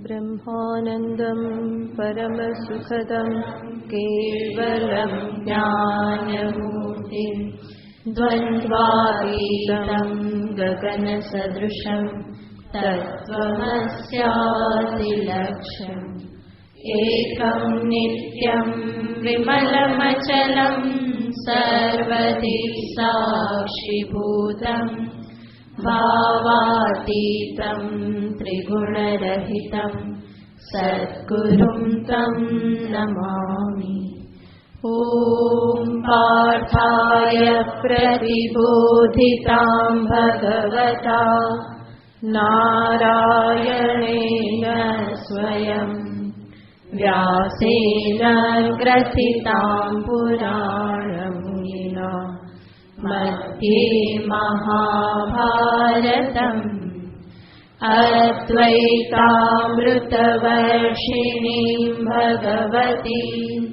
ब्रह्मानन्दं परमसुखदं केवलं ज्ञानमूर्तिं द्वन्द्वातीतं गगनसदृशं तत्त्वमस्यादिलक्ष्यम् एकं नित्यं विमलमचलं सर्वदि साक्षिभूतम् भावातीतं त्रिगुणरहितं सद्गुरुं तं नमामि। ॐ पार्थाय प्रतिबोधितां भगवता नारायणेन स्वयं व्यासेन ग्रथितां पुराणमुनिना मध्ये महाभारतम् अद्वैतामृतवर्षिणीं भगवतीम्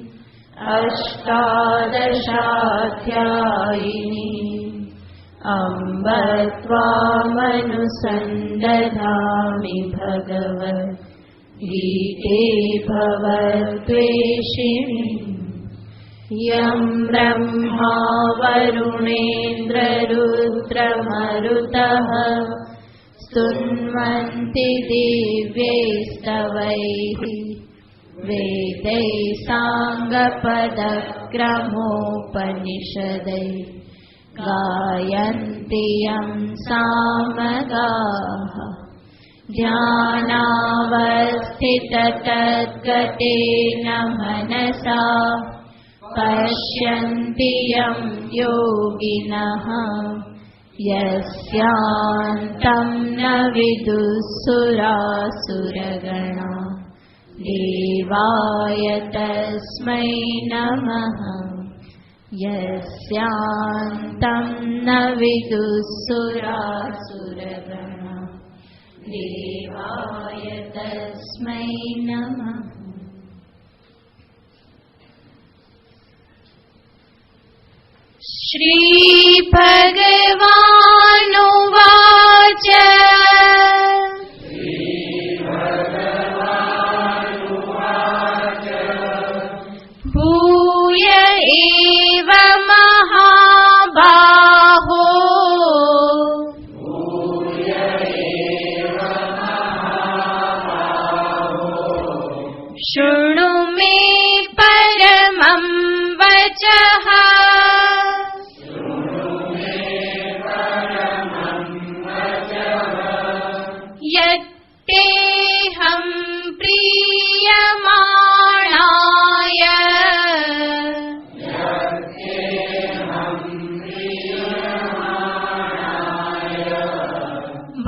अष्टादशाध्यायिनीम् अम्ब त्वामनुसन्दधामि भगवद्गीते भवद्वेषिणीम् यं ब्रह्मा वरुणेन्द्ररुद्रमरुतः स्तुन्वन्ति दिव्यैस्तवैः वेदैः साङ्गपदक्रमोपनिषदैः गायन्ति यं सामगाः ध्यानावस्थिततद्गतेन मनसा पश्यन्ति यं योगिनः यस्यान्तं न विदुःसुरासुरगणा देवाय तस्मै नमः। यस्यान्तं न विदुःसुरासुरगणा देवाय तस्मै नमः। श्रीभगवानुवाच भूय एव महाबाहो शृणु मे परमं वचः यत्तेऽहं प्रीयमाणाय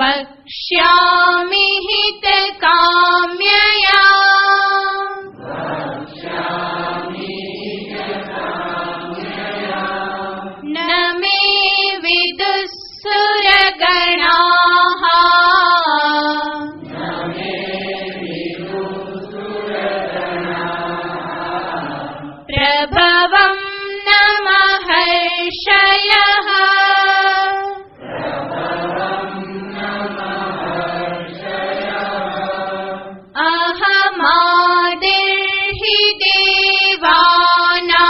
वक्ष्यामि हितकाम्यया न मे विदुःसुरगणाः प्रभवं न महर्षयः अहमादिर्हि देवानां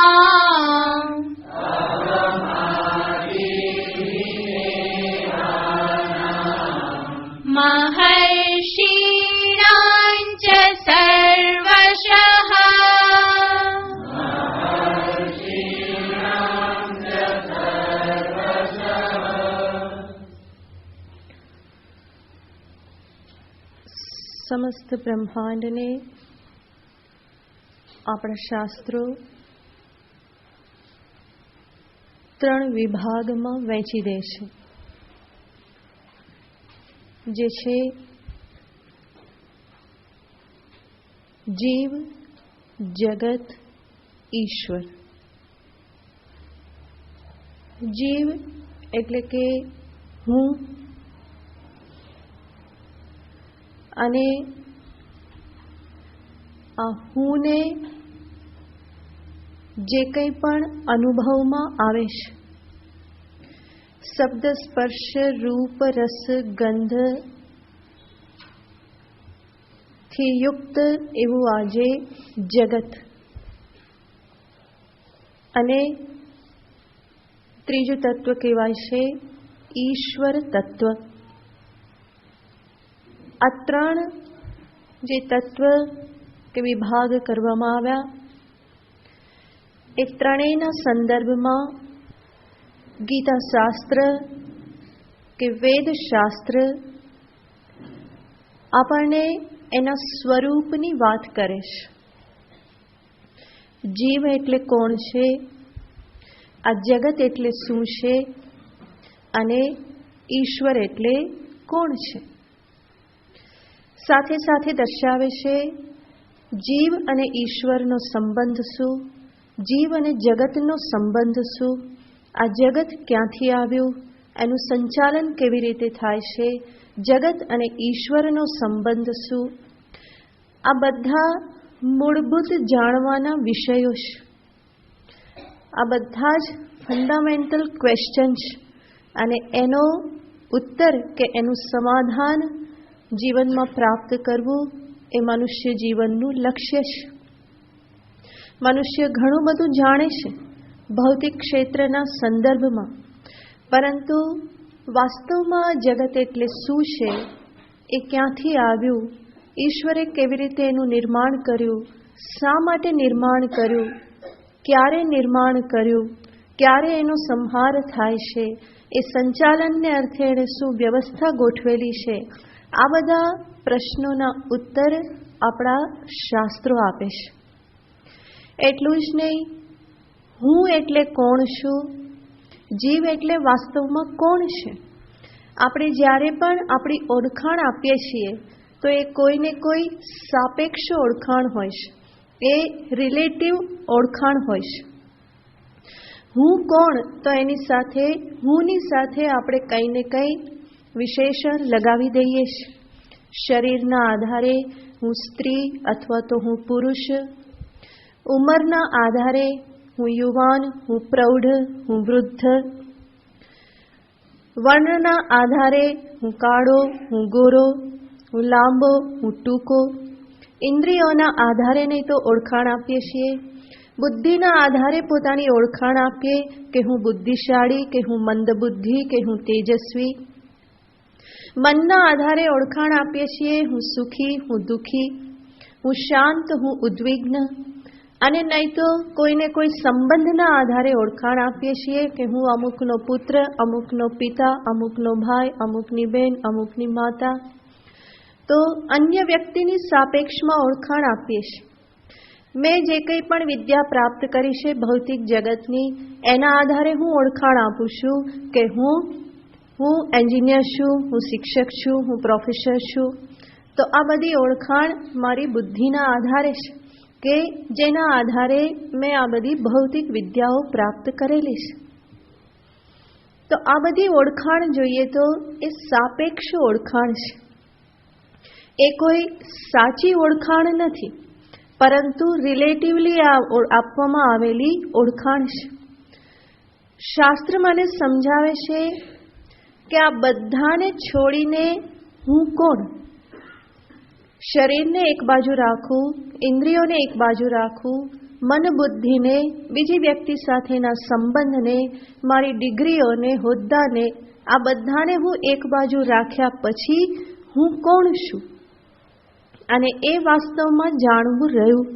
महर्षीणां च सर्वशः સમસ્ત બ્રહ્માંડને આપણા શાસ્ત્રો 3 વિભાગમાં વહેંચી દે છે, જે છે જીવ, જગત, ઈશ્વર. જીવ એટલે કે હું, અને આ હુંને જે કંઈ પણ અનુભવમાં આવે છે શબ્દ સ્પર્શ રૂપ રસ ગંધ થી યુક્ત એવું આજે જગત. અને ત્રીજું તત્વ કહેવાય છે ઈશ્વર તત્વ. આ ત્રણ જે તત્વ કે વિભાગ કરવામાં આવ્યા એ ત્રણેયના સંદર્ભમાં ગીતા શાસ્ત્ર કે વેદ શાસ્ત્ર આપણને એના સ્વરૂપની વાત કરે છે. જીવ એટલે કોણ છે, આ જગત એટલે શું છે અને ઈશ્વર એટલે કોણ છે. સાથે સાથે દર્શાવે છે જીવ અને ઈશ્વરનો સંબંધ શું, જીવ અને જગતનો સંબંધ શું, આ જગત ક્યાંથી આવ્યું, એનું સંચાલન કેવી રીતે થાય છે, જગત અને ઈશ્વરનો સંબંધ શું. આ બધા મૂળભૂત જાણવાના વિષયો છે. આ બધા જ ફંડામેન્ટલ ક્વેશ્ચન છે અને એનો ઉત્તર કે એનું સમાધાન જીવનમાં પ્રાપ્ત કરવું એ મનુષ્ય જીવનનું લક્ષ્ય છે. મનુષ્ય ઘણું બધું જાણે છે ભૌતિક ક્ષેત્રના સંદર્ભમાં, પરંતુ વાસ્તવમાં જગત એટલે શું છે, એ ક્યાંથી આવ્યું, ઈશ્વરે કેવી રીતે એનું નિર્માણ કર્યું, શા માટે નિર્માણ કર્યું, ક્યારે નિર્માણ કર્યું, ક્યારે એનો સંહાર થાય છે, એ સંચાલનને અર્થે એણે શું વ્યવસ્થા ગોઠવેલી છે, આ બધા પ્રશ્નોના ઉત્તર આપણા શાસ્ત્રો આપે છે. એટલું જ નહીં, હું એટલે કોણ છું, જીવ એટલે વાસ્તવમાં કોણ છે. આપણે જ્યારે પણ આપણી ઓળખાણ આપીએ છીએ તો એ કોઈને કોઈ સાપેક્ષ ઓળખાણ હોય છે, એ રિલેટિવ ઓળખાણ હોય છે. હું કોણ, તો એની સાથે હુંની સાથે આપણે કંઈ ને કંઈ વિશેષણ લગાવી દઈએ છીએ. શરીરના આધારે હું સ્ત્રી અથવા તો હું પુરુષ, ઉંમરના આધારે હું યુવાન, હું પ્રૌઢ, હું વૃદ્ધ, વર્ણના આધારે હું કાળો, હું ગોરો, હું લાંબો, હું ટૂંકો, ઇન્દ્રિયોના આધારે નહીં તો ઓળખાણ આપીએ છીએ. બુદ્ધિના આધારે પોતાની ઓળખાણ આપીએ કે હું બુદ્ધિશાળી, કે હું મંદબુદ્ધિ, કે હું તેજસ્વી. મનના આધારે ઓળખાણ આપીએ છીએ, હું સુખી, હું દુઃખી, હું શાંત, હું ઉદ્વિગ્ન. અને નહીં તો કોઈને કોઈ સંબંધના આધારે ઓળખાણ આપીએ છીએ કે હું અમુકનો પુત્ર, અમુકનો પિતા, અમુકનો ભાઈ, અમુકની બેન, અમુકની માતા. તો અન્ય વ્યક્તિની સાપેક્ષમાં ઓળખાણ આપીએ છીએ. મેં જે કંઈ પણ વિદ્યા પ્રાપ્ત કરી છે ભૌતિક જગતની, એના આધારે હું ઓળખાણ આપું છું કે હું એન્જિનિયર છું, હું શિક્ષક છું, હું પ્રોફેસર છું. તો આ બધી ઓળખાણ મારી બુદ્ધિના આધારે છે કે જેના આધારે મેં આ બધી ભૌતિક વિદ્યાઓ પ્રાપ્ત કરેલી છે. તો આ બધી ઓળખાણ જોઈએ તો એ સાપેક્ષ ઓળખાણ છે, એ કોઈ સાચી ઓળખાણ નથી, પરંતુ રિલેટિવલી આપવામાં આવેલી ઓળખાણ છે. શાસ્ત્ર મને સમજાવે છે કે આ બધાને છોડીને હું કોણ, શરીરને એક બાજુ રાખું, ઇન્દ્રિયોને એક બાજુ રાખું, મન બુદ્ધિને, બીજી વ્યક્તિ સાથેના સંબંધને, મારી ડિગ્રીઓને, હોદ્દાને, આ બધાને હું એક બાજુ રાખ્યા પછી હું કોણ છું, અને એ વાસ્તવમાં જાણવું રહ્યું.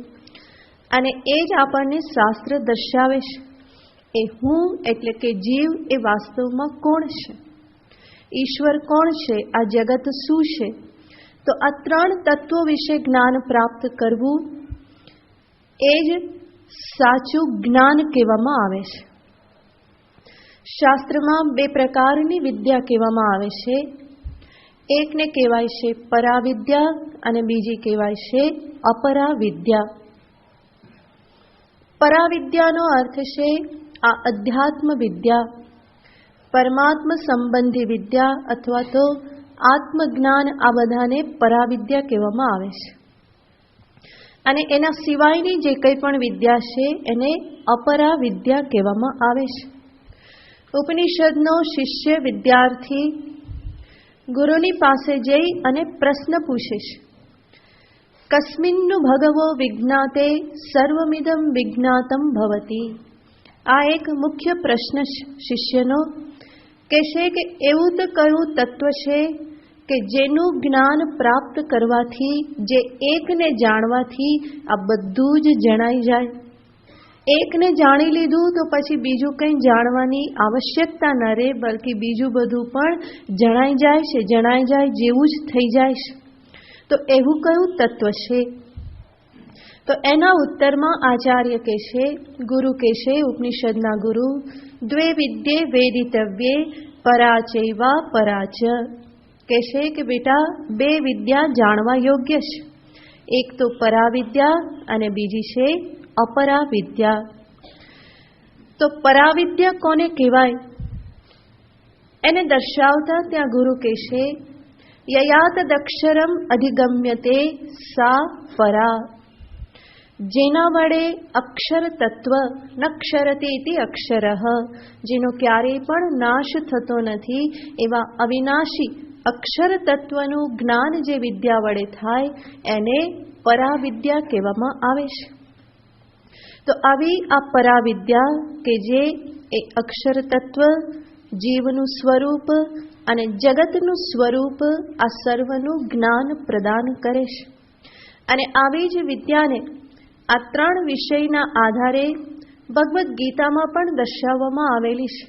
અને એ જ આપણને શાસ્ત્ર દર્શાવે છે. એ હું એટલે કે જીવ એ વાસ્તવમાં કોણ છે, ઈશ્વર કોણ છે, આ જગત શું છે. તો આ ત્રણ તત્વો વિશે જ્ઞાન પ્રાપ્ત કરવું એ જ સાચું જ્ઞાન કહેવામાં આવે છે. શાસ્ત્રમાં બે પ્રકારની વિદ્યા કહેવામાં આવે છે. એકને કહેવાય છે પરાવિદ્યા અને બીજી કહેવાય છે અપરાવિદ્યા. પરાવિદ્યાનો અર્થ છે આ અધ્યાત્મ વિદ્યા, પરમાત્મ સંબંધી વિદ્યા અથવા તો આત્મજ્ઞાન, આ બધાને પરાવિદ્યા કહેવામાં આવે છે. અને એના સિવાયની જે કંઈ પણ વિદ્યા છે એને અપરાવિદ્યા કહેવામાં આવે છે. ઉપનિષદનો શિષ્ય વિદ્યાર્થી ગુરુની પાસે જઈ અને પ્રશ્ન પૂછે છે, કસ્મિન્નુ ભગવો વિજ્ઞાતે સર્વમિદમ વિજ્ઞાતમ ભવતી. આ એક મુખ્ય પ્રશ્ન શિષ્યનો કહેશે કે એવું તો કયું તત્વ છે કે જેનું જ્ઞાન પ્રાપ્ત કરવાથી, જે એકને જાણવાથી આ બધું જ જણાઈ જાય. એકને જાણી લીધું તો પછી બીજું કંઈ જાણવાની આવશ્યકતા ન રહે, બલકે બીજું બધું પણ જણાઈ જાય જેવું જ થઈ જાય છે. તો એવું કયું તત્વ છે? તો એના ઉત્તરમાં આચાર્ય કહેશે, ગુરુ કહેશે, ઉપનિષદના ગુરુ, દ્વે વિદ્યે વેદિતવ્યે પરાચૈવા પરાચ. કહેશે કે બેટા, બે વિદ્યા જાણવા યોગ્ય છે. એક તો પરાવિદ્યા અને બીજી છે અપરાવિદ્યા. તો પરાવિદ્યા કોને કહેવાય એને દર્શાવતા ત્યાં ગુરુ કહેશે, યયાતદક્ષરમ અધિગમ્યતે સા પરા. જેના વડે અક્ષર તત્વ નક્ષરતે ઇતિ અક્ષરઃ, જેનો ક્યારેય પણ નાશ થતો નથી એવા અવિનાશી અક્ષર તત્વનું જ્ઞાન જે વિદ્યા વડે થાય એને પરાવિદ્યા કહેવામાં આવે છે. તો આવી આ પરાવિદ્યા કે જે એ અક્ષર તત્વ, જીવનું સ્વરૂપ અને જગતનું સ્વરૂપ, આ સર્વનું જ્ઞાન પ્રદાન કરે છે. અને આવી જ વિદ્યાને આ ત્રણ વિષયના આધારે ભગવદ્ ગીતામાં પણ દર્શાવવામાં આવેલી છે.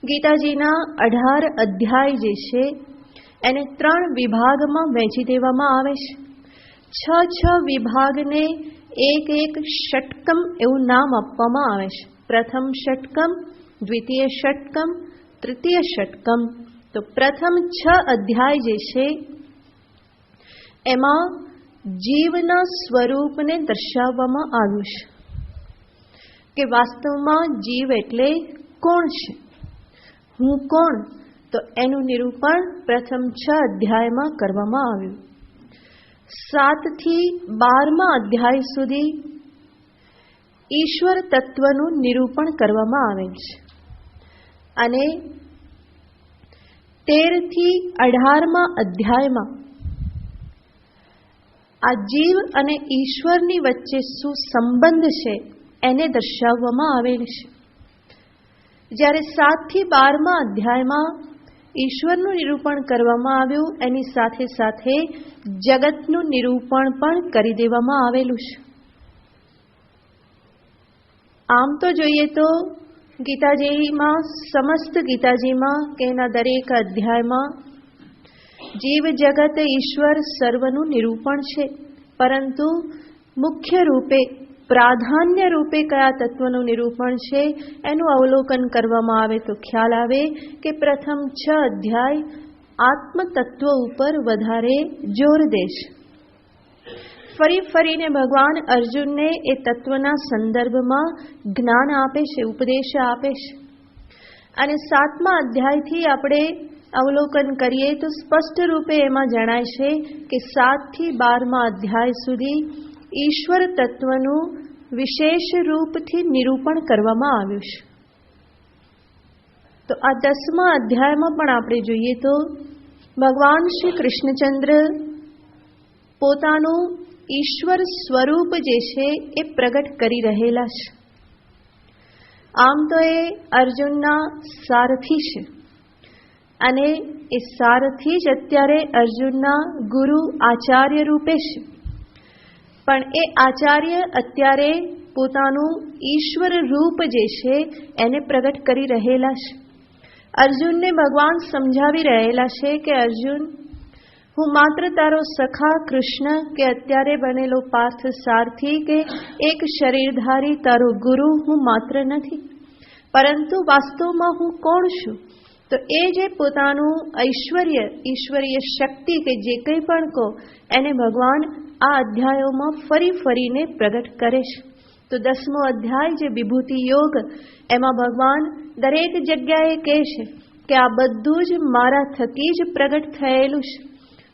ગીતાજીના 18 અધ્યાય જે છે એને 3 વિભાગમાં વહેંચી દેવામાં આવે છે. 6 વિભાગને એક ષટકમ એવું નામ આપવામાં આવે છે. પ્રથમ ષટકમ, દ્વિતીય ષટકમ, તૃતીય ષટકમ. તો પ્રથમ 6 અધ્યાય જે છે એમાં જીવના સ્વરૂપને દર્શાવવામાં આવ્યું છે કે વાસ્તવમાં જીવ એટલે કોણ છે, હું કોણ. તો એનું નિરૂપણ પ્રથમ 6 અધ્યાયમાં કરવામાં આવ્યું. 7 થી 12મા અધ્યાય સુધી ઈશ્વર તત્વનું નિરૂપણ કરવામાં આવેલ છે. અને 13 થી 18મા અધ્યાયમાં આ જીવ અને ઈશ્વરની વચ્ચે શું સંબંધ છે એને દર્શાવવામાં આવેલ છે. જ્યારે 7 થી 12મા અધ્યાયમાં ઈશ્વરનું નિરૂપણ કરવામાં આવ્યું, એની સાથે સાથે જગતનું નિરૂપણ પણ કરી દેવામાં આવેલું છે. આમ તો જોઈએ તો ગીતાજીમાં, સમસ્ત ગીતાજીમાં કે એના દરેક અધ્યાયમાં જીવ જગત ઈશ્વર સર્વનું નિરૂપણ છે. પરંતુ મુખ્ય રૂપે, પ્રાધાન્ય રૂપે કયા તત્વનું નિરૂપણ છે એનું અવલોકન કરવામાં આવે તો ખ્યાલ આવે કે પ્રથમ 6 અધ્યાય આત્મ તત્વ ઉપર વધારે જોર દે છે. ફરીને ભગવાન અર્જુનને એ તત્વના સંદર્ભમાં જ્ઞાન આપે છે, ઉપદેશ આપે છે. અને 7મા અધ્યાયથી આપણે અવલોકન કરીએ તો સ્પષ્ટ રૂપે એમાં જણાય છે કે 7 થી 12મા અધ્યાય સુધી ઈશ્વર તત્વનું વિશેષ રૂપથી નિરૂપણ કરવામાં આવ્યું છે. તો આ 10મા અધ્યાયમાં પણ આપણે જોઈએ તો ભગવાન શ્રી કૃષ્ણચંદ્ર પોતાનું ઈશ્વર સ્વરૂપ જે છે એ પ્રગટ કરી રહેલા છે. આમ તો એ અર્જુનના સારથી છે અને એ સારથી જ અત્યારે અર્જુનના ગુરુ આચાર્ય રૂપે છે. પણ એ આચાર્ય અત્યારે પોતાનું ઈશ્વર રૂપ જે છે એને પ્રગટ કરી રહેલા છે. અર્જુનને ભગવાન સમજાવી રહેલા છે કે અર્જુન, હું માત્ર તારો સખા કૃષ્ણ કે અત્યારે બનેલો પાર્થ સારથી કે એક શરીરધારી તારો ગુરુ હું માત્ર નથી, પરંતુ વાસ્તવમાં હું કોણ છું? તો એ જે પોતાનું ઈશ્વરીય શક્તિ કે જે કંઈ પણ કહો એને ભગવાન આ અધ્યાયોમાં ફરીને પ્રગટ કરે છે. તો 10મો અધ્યાય જે વિભૂતિ યોગ, એમાં ભગવાન દરેક જગ્યાએ કહે છે કે આ બધું જ મારા થકી જ પ્રગટ થયેલું છે.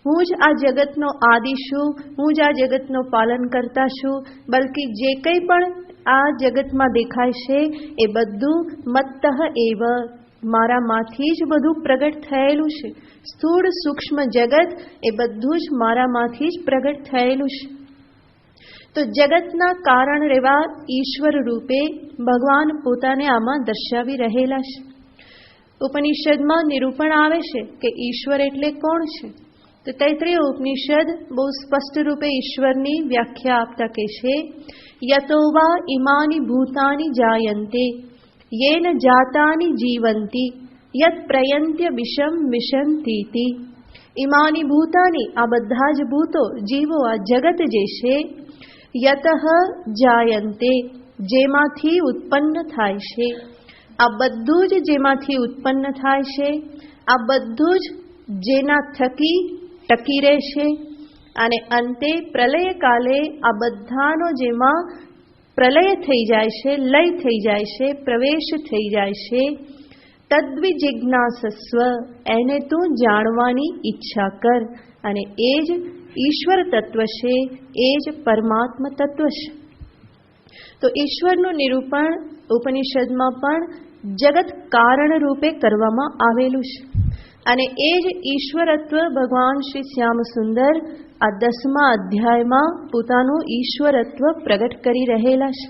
હું જ આ જગતનો આદિ છું, હું જ આ જગતનો પાલન કરતા છું. બલકે જે કંઈ પણ આ જગતમાં દેખાય છે એ બધું મત્તઃ એવ, મારામાંથી જ બધું પ્રગટ થયેલું છે. સ્થૂળ સૂક્ષ્મ જગત એ બધું જ મારામાંથી જ પ્રગટ થયેલું છે. તો જગતના કારણ એવા ઈશ્વર રૂપે ભગવાન પોતાને આમાં દર્શાવી રહેલા છે. ઉપનિષદમાં નિરૂપણ આવે છે કે ઈશ્વર એટલે કોણ છે. તો તૈત્રીય ઉપનિષદ બહુ સ્પષ્ટ રૂપે ઈશ્વરની વ્યાખ્યા આપતા કહે છે, યતો વા ઇમાની ભૂતાની જાયન્તે યેન જાતાની જીવંતી યત પ્રયંત્ય વિષમ વિષંતીતિ. ઇમાની ભૂતાની, આ બધા જ ભૂતો, જીવો, આ જગત જે છે, યતઃ જાયન્તે, જેમાંથી ઉત્પન્ન થાય છે. આ બધું જ જેમાંથી ઉત્પન્ન થાય છે, આ બધું જ જેના થકી ટકી રહેશે અને અંતે પ્રલય કાલે આ બધાનો જેમાં પ્રલય થઈ જાય છે, લય થઈ જાય છે, પ્રવેશ થઈ જાય છે. તદ્વિજિજ્ઞાસસ્વ, એને તું જાણવાની ઈચ્છા કર. અને એ જ ઈશ્વર તત્વ છે, એ જ પરમાત્મ તત્વ છે. તો ઈશ્વરનું નિરૂપણ ઉપનિષદમાં પણ જગત કારણ રૂપે કરવામાં આવેલું છે. અને એ જ ઈશ્વરત્વ ભગવાન શ્રી શ્યામ સુંદર આ 10મા અધ્યાયમાં પોતાનું ઈશ્વરત્વ પ્રગટ કરી રહેલા છે.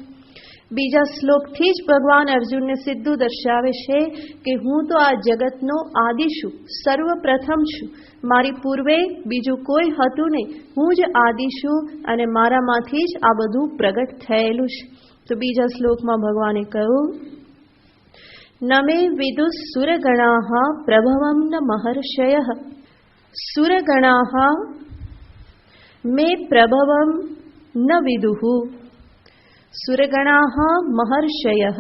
બીજા શ્લોકથી જ ભગવાન અર્જુનને સીધું દર્શાવે છે કે હું તો આ જગતનો આદિ છું, સર્વપ્રથમ છું. મારી પૂર્વે બીજું કોઈ હતું નહીં, હું જ આદિ છું અને મારામાંથી જ આ બધું પ્રગટ થયેલું છે. તો બીજા શ્લોકમાં ભગવાને કહ્યું, નમે વિદુઃ સુરગણાઃ પ્રભવં ન મહર્ષયઃ. સુરગણાઃ મે પ્રભવં ન વિદુઃ. સુરગણાઃ મહર્ષયઃ.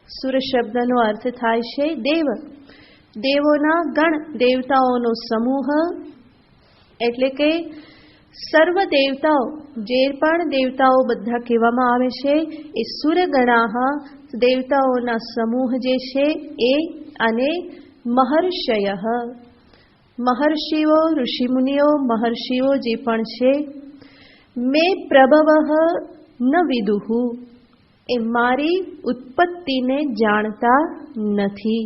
સુર શબ્દનો અર્થ થાય છે દેવ. દેવોના ગણ, દેવતાઓનો સમૂહ, એટલે કે સર્વ દેવતાઓ, જે પણ દેવતાઓ બધા કહેવામાં આવે છે એ સુરગણાઃ, દેવતાઓના સમૂહ જે છે એ, અને મહર્ષયઃ, મહર્ષિઓ, ઋષિમુનિઓ, મહર્ષિઓ જે પણ છે, મે પ્રભવઃ ન વિદુઃ, એ મારી ઉત્પત્તિને જાણતા નથી.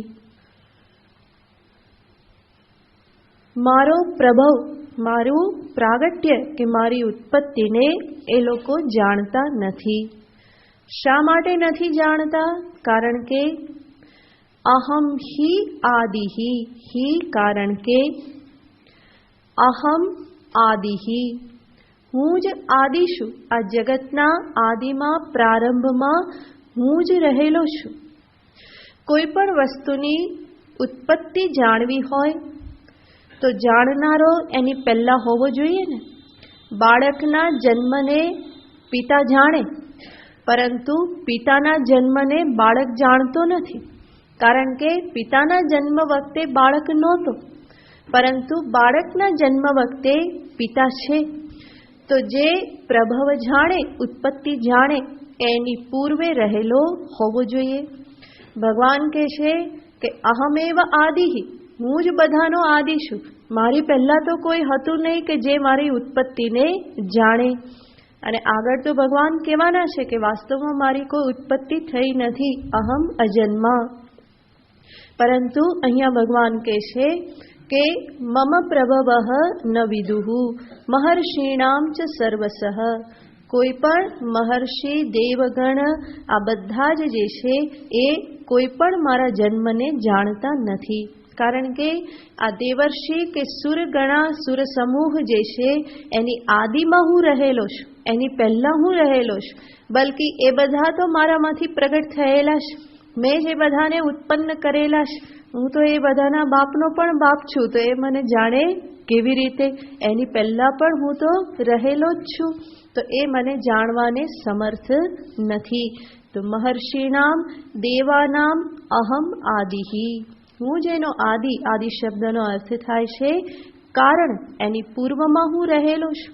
મારો પ્રભવ, મારું પ્રાગટ્ય કે મારી ઉત્પત્તિને એ લોકો જાણતા નથી. શા માટે નથી જાણતા? કારણ કે અહમ હિ આદિહિ. હિ કારણ કે, અહમ આદિહિ, હું જ આદિ છું. આ જગતના આદિમાં, પ્રારંભમાં હું જ રહેલો છું. કોઈ પણ વસ્તુની ઉત્પત્તિ જાણવી હોય તો જાણનારો એની પહેલા હોવો જોઈએ ને. બાળકના જન્મને પિતા જાણે, પરંતુ પિતાના જન્મને બાળક જાણતો નથી. કારણ કે પિતાના જન્મ વખતે બાળક નહોતો, પરંતુ બાળકના જન્મ વખતે પિતા છે. તો જે પ્રભવ જાણે, ઉત્પત્તિ જાણે, એની પૂર્વે રહેલો હોવો જોઈએ. ભગવાન કહે છે કે અહમેવ આદિહિ, હું જ બધાનો આદિ છું. મારી પહેલા તો કોઈ હતું નહીં કે જે મારી ઉત્પત્તિને જાણે. અને આગળ તો ભગવાન કહેવાના છે કે વાસ્તવમાં મારી કોઈ ઉત્પત્તિ થઈ નથી, અહમ અજન્મા. પરંતુ અહીંયા ભગવાન કહે છે કે મમ પ્રભવઃ ન વિદુઃ મહર્ષિણામ ચ સર્વસઃ. કોઈ પણ મહર્ષિ, દેવગણ, આ બધા જ જે છે એ કોઈ પણ મારા જન્મને જાણતા નથી. કારણ કે આ દેવર્ષિ કે સુરગણા, સુર સમૂહ જે છે એની આદિમાં હું રહેલો છું, એની પહેલા હું રહેલો છું. બલકી એ બધા તો મારામાંથી પ્રગટ થયેલા છે. મેં જે બધાને ઉત્પન્ન કરેલા છે, હું તો એ બધાના બાપનો પણ બાપ છું. તો એ મને જાણે કેવી રીતે? એની પહેલા પણ હું તો રહેલો જ છું. તો એ મને જાણવાને સમર્થ નથી. તો મહર્ષિણામ, દેવાનામ અહમ આદિહિ, હું જેનો આદિ, આદિ શબ્દનો અર્થ થાય છે કારણ, એની પૂર્વમાં હું રહેલો છું.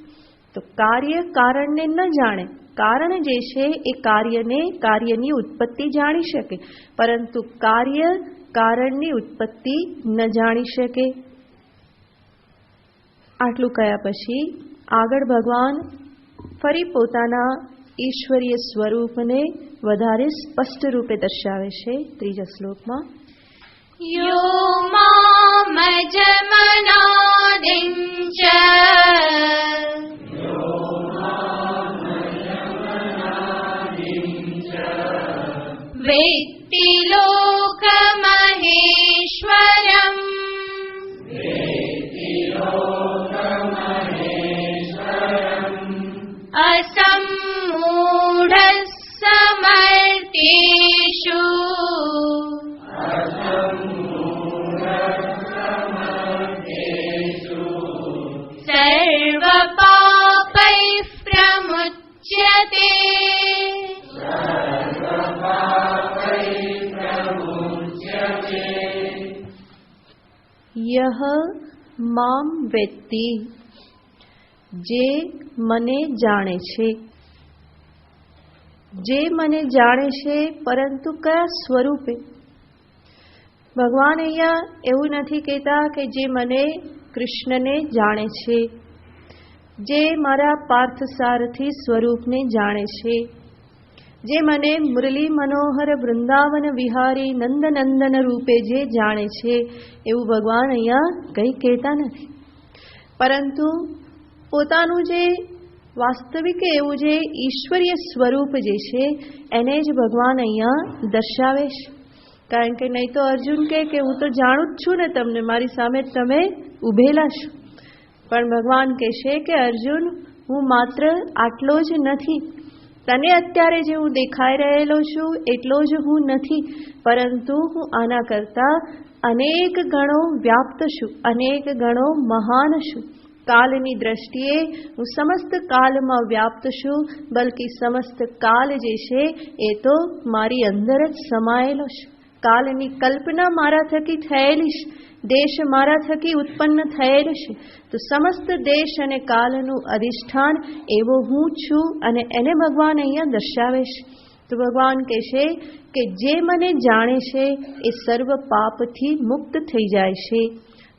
તો કાર્ય કારણને ન જાણે. કારણ જે છે એ કાર્યને, કાર્યની ઉત્પત્તિ જાણી શકે, પરંતુ કાર્ય કારણની ઉત્પત્તિ ન જાણી શકે. આટલું કહ્યા પછી આગળ ભગવાન ફરી પોતાના ઈશ્વરીય સ્વરૂપને વધારે સ્પષ્ટ રૂપે દર્શાવે છે ત્રીજા શ્લોકમાં. यो मामजमनादिं च वेत्ति लोकमहेश्वरम् असम्मूढः समर्थेषु सर्वपापैः प्रमुच्यते। यह माम वेत्ति, जे મને જાણે છે. જે મને જાણે છે, પરંતુ કયા સ્વરૂપે? ભગવાન અહીંયા એવું નથી કહેતા કે જે મને કૃષ્ણને જાણે છે, જે મારા પાર્થસારથી સ્વરૂપને જાણે છે, જે મને મુરલી મનોહર વૃંદાવન વિહારી નંદનંદન રૂપે જે જાણે છે, એવું ભગવાન અહીંયા કંઈ કહેતા નથી. પરંતુ પોતાનું જે વાસ્તવિક એવું જે ઈશ્વરીય સ્વરૂપ જે છે એને જ ભગવાન અહીંયા દર્શાવે છે. કારણ કે નહીં તો અર્જુન કહે કે હું તો જાણું જ છું ને તમને, મારી સામે તમે ઊભેલા છો. પણ ભગવાન કહેશે કે અર્જુન, હું માત્ર આટલો જ નથી, તને અત્યારે જે હું દેખાઈ રહેલો છું એટલો જ હું નથી, પરંતુ હું આના કરતાં અનેક ગણો વ્યાપ્ત છું, અનેક ગણો મહાન છું. કાલની દ્રષ્ટિએ હું સમસ્ત કાલમાં વ્યાપ્ત છું, બલકી સમસ્ત કાલ જે છે એ તો મારી અંદર જ સમાયેલો છે. કાલની કલ્પના મારા થકી થયેલી છે, દેશ મારા થકી ઉત્પન્ન થયેલ છે. તો સમસ્ત દેશ અને કાલનું અધિષ્ઠાન એવો હું છું, અને એને ભગવાન અહીંયા દર્શાવે છે. તો ભગવાન કહેશે કે જે મને જાણે છે એ સર્વ પાપથી મુક્ત થઈ જાય છે.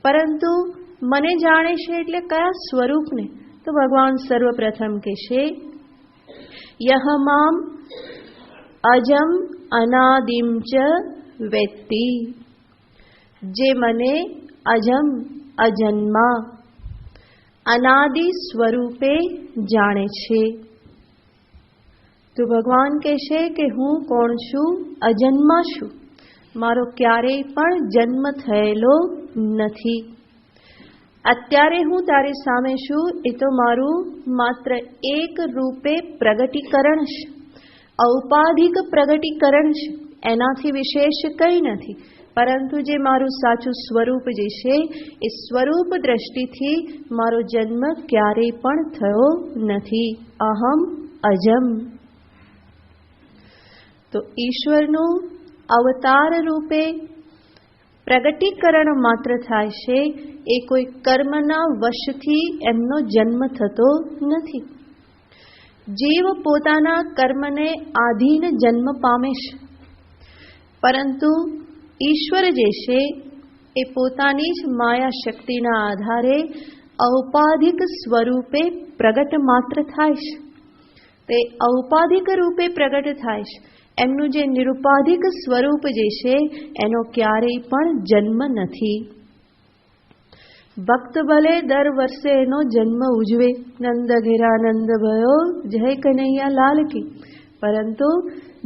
પરંતુ મને જાણે છે એટલે કયા સ્વરૂપને? તો ભગવાન સર્વપ્રથમ કહેશે યહ મામ અજમ અનાદિમ ચ વેત્તિ, જે મને અજમ અજન્મા અનાદિ સ્વરૂપે જાણે છે. તો ભગવાન કહેશે કે હું કોણ છું? અજન્મા છું, મારો ક્યારેય પણ જન્મ થયેલો નથી. અત્યારે હું તારી સામે છું એ તો મારું માત્ર એક રૂપે પ્રગટીકરણ છે, ઔપાધિક પ્રગટીકરણ છે, એનાથી વિશેષ કંઈ નથી. પરંતુ જે મારું સાચું સ્વરૂપ જે છે એ સ્વરૂપ દ્રષ્ટિથી મારો જન્મ ક્યારેય પણ થયો નથી. અહમ અજમ. તો ઈશ્વરનું અવતાર રૂપે પ્રગટીકરણ માત્ર થાય છે, એ કોઈ કર્મના વશથી એમનો જન્મ થતો નથી. જીવ પોતાના કર્મને આધીન જન્મ પામે છે, પરંતુ ઈશ્વર જે છે એ પોતાની જ માયા શક્તિના આધારે ઔપાધિક સ્વરૂપે પ્રગટ માત્ર થાય છે. તે ઔપાધિક રૂપે પ્રગટ થાય છે. એમનું જે નિરુપાધિક સ્વરૂપ જે છે એનો ક્યારેય પણ જન્મ નથી. ભક્ત ભલે દર વર્ષે એનો જન્મ ઉજવે, નંદ ઘેરા નંદ ભયો જય કનૈયા લાલ કી, પરંતુ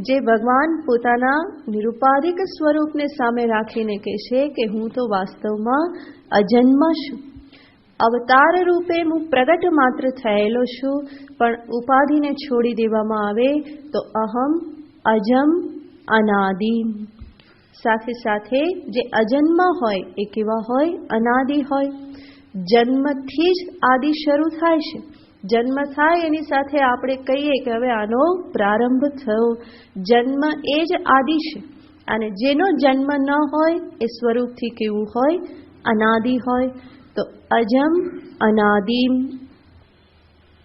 જે ભગવાન પોતાના નિરુપાધિક સ્વરૂપને સામે રાખીને કહે છે કે હું તો વાસ્તવમાં અજન્મા છું, અવતાર રૂપે હું પ્રગટ માત્ર થયેલો છું, પણ ઉપાધિને છોડી દેવામાં આવે તો અહમ અજમ અનાદિ. સાથે સાથે જે અજન્મા હોય એ કેવા હોય? અનાદિ હોય. જન્મથી જ આદિ શરૂ થાય છે. જન્મ થાય એની સાથે આપણે કહીએ કે હવે આનો પ્રારંભ થયો. જન્મ એ જ આદિ છે, અને જેનો જન્મ ન હોય એ સ્વરૂપથી કેવું હોય? અનાદિ હોય. તો અજમ અનાદિમ.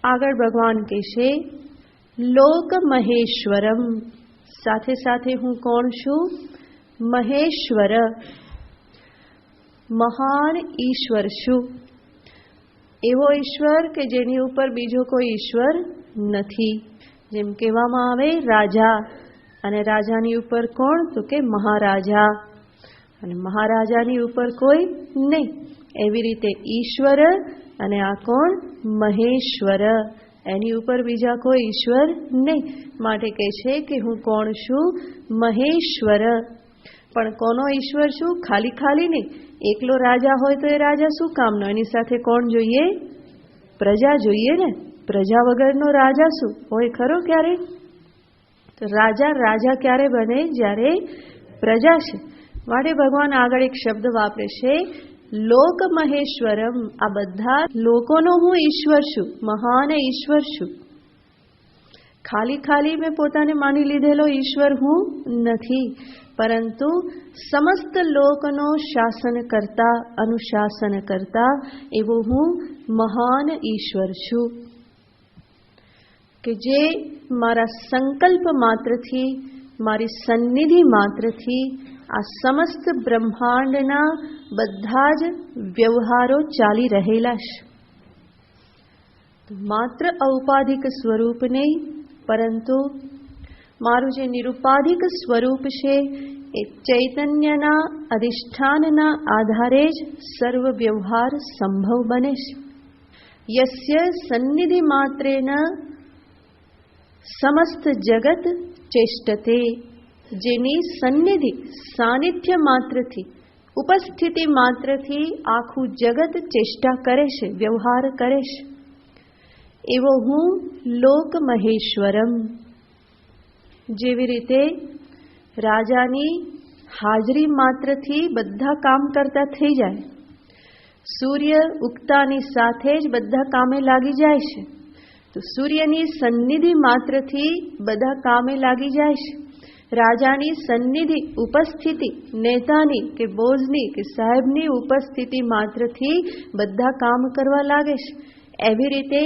આગળ ભગવાન કહેશે લોક મહેશ્વરમ. સાથે સાથે હું કોણ છું? મહેશ્વર, મહાન ઈશ્વર છું. એવો ઈશ્વર કે જેની ઉપર બીજો કોઈ ઈશ્વર નથી. જેમ કહેવામાં આવે રાજા, અને રાજાની ઉપર કોણ? તો કે મહારાજા. અને મહારાજાની ઉપર કોઈ નહીં. એવી રીતે ઈશ્વર અને આ કોણ? મહેશ્વર. એની ઉપર બીજા કોઈ ઈશ્વર નહીં. માટે કહે છે કે હું કોણ છું? મહેશ્વર. પણ કોનો ઈશ્વર છું? ખાલી ખાલી નહીં. એકલો રાજા હોય તો એ રાજા શું કામનો? એની સાથે કોણ જોઈએ? પ્રજા જોઈએ ને. પ્રજા વગરનો રાજા શું હોય ખરો ક્યારે? તો રાજા ક્યારે બને? જ્યારે પ્રજા છે. માટે ભગવાન આગળ એક શબ્દ વાપરે છે, લોક મહેશ્વરમ. આ બધા લોકોનો હું ઈશ્વર છું, મહાન ઈશ્વર છું. ખાલી ખાલી મેં પોતાને માની લીધેલો ઈશ્વર હું નથી, પરંતુ સમસ્ત લોકનો શાસન કરતા, અનુશાસન કરતા એવો હું મહાન ઈશ્વર છું, કે જે મારા સંકલ્પ માત્રથી, મારી સન્નિધિ માત્રથી આ સમસ્ત બ્રહ્માંડના બધા જ વ્યવહારો ચાલી રહેલા છે. માત્ર ઔપાધિક સ્વરૂપ નહીં, પરંતુ મારું જે નિરુપાધિક સ્વરૂપ છે એ ચૈતન્યના અધિષ્ઠાનના આધારે જ સર્વ વ્યવહાર સંભવ બને છે. યસ્ય સન્નિધિ માત્રેન સમસ્ત જગત ચેષ્ટતે. જેની સન્નિધિ, સાનિધ્ય માત્રથી, ઉપસ્થિતિ માત્રથી આખું જગત ચેષ્ટા કરે છે, વ્યવહાર કરે છે, એવો હું લોક મહેશ્વરમ. જેવી રીતે રાજાની હાજરી માત્રથી બધા કામ કરતા થઈ જાય, સૂર્ય ઉગતાની સાથે જ બધા કામે લાગી જાય છે, તો સૂર્યની સન્નિધિ માત્રથી બધા કામે લાગી જાય છે. રાજાની સન્નિધિ, ઉપસ્થિતિ, નેતાની કે બોઝની કે સાહેબની ઉપસ્થિતિ માત્રથી બધા કામ કરવા લાગે છે. એવી રીતે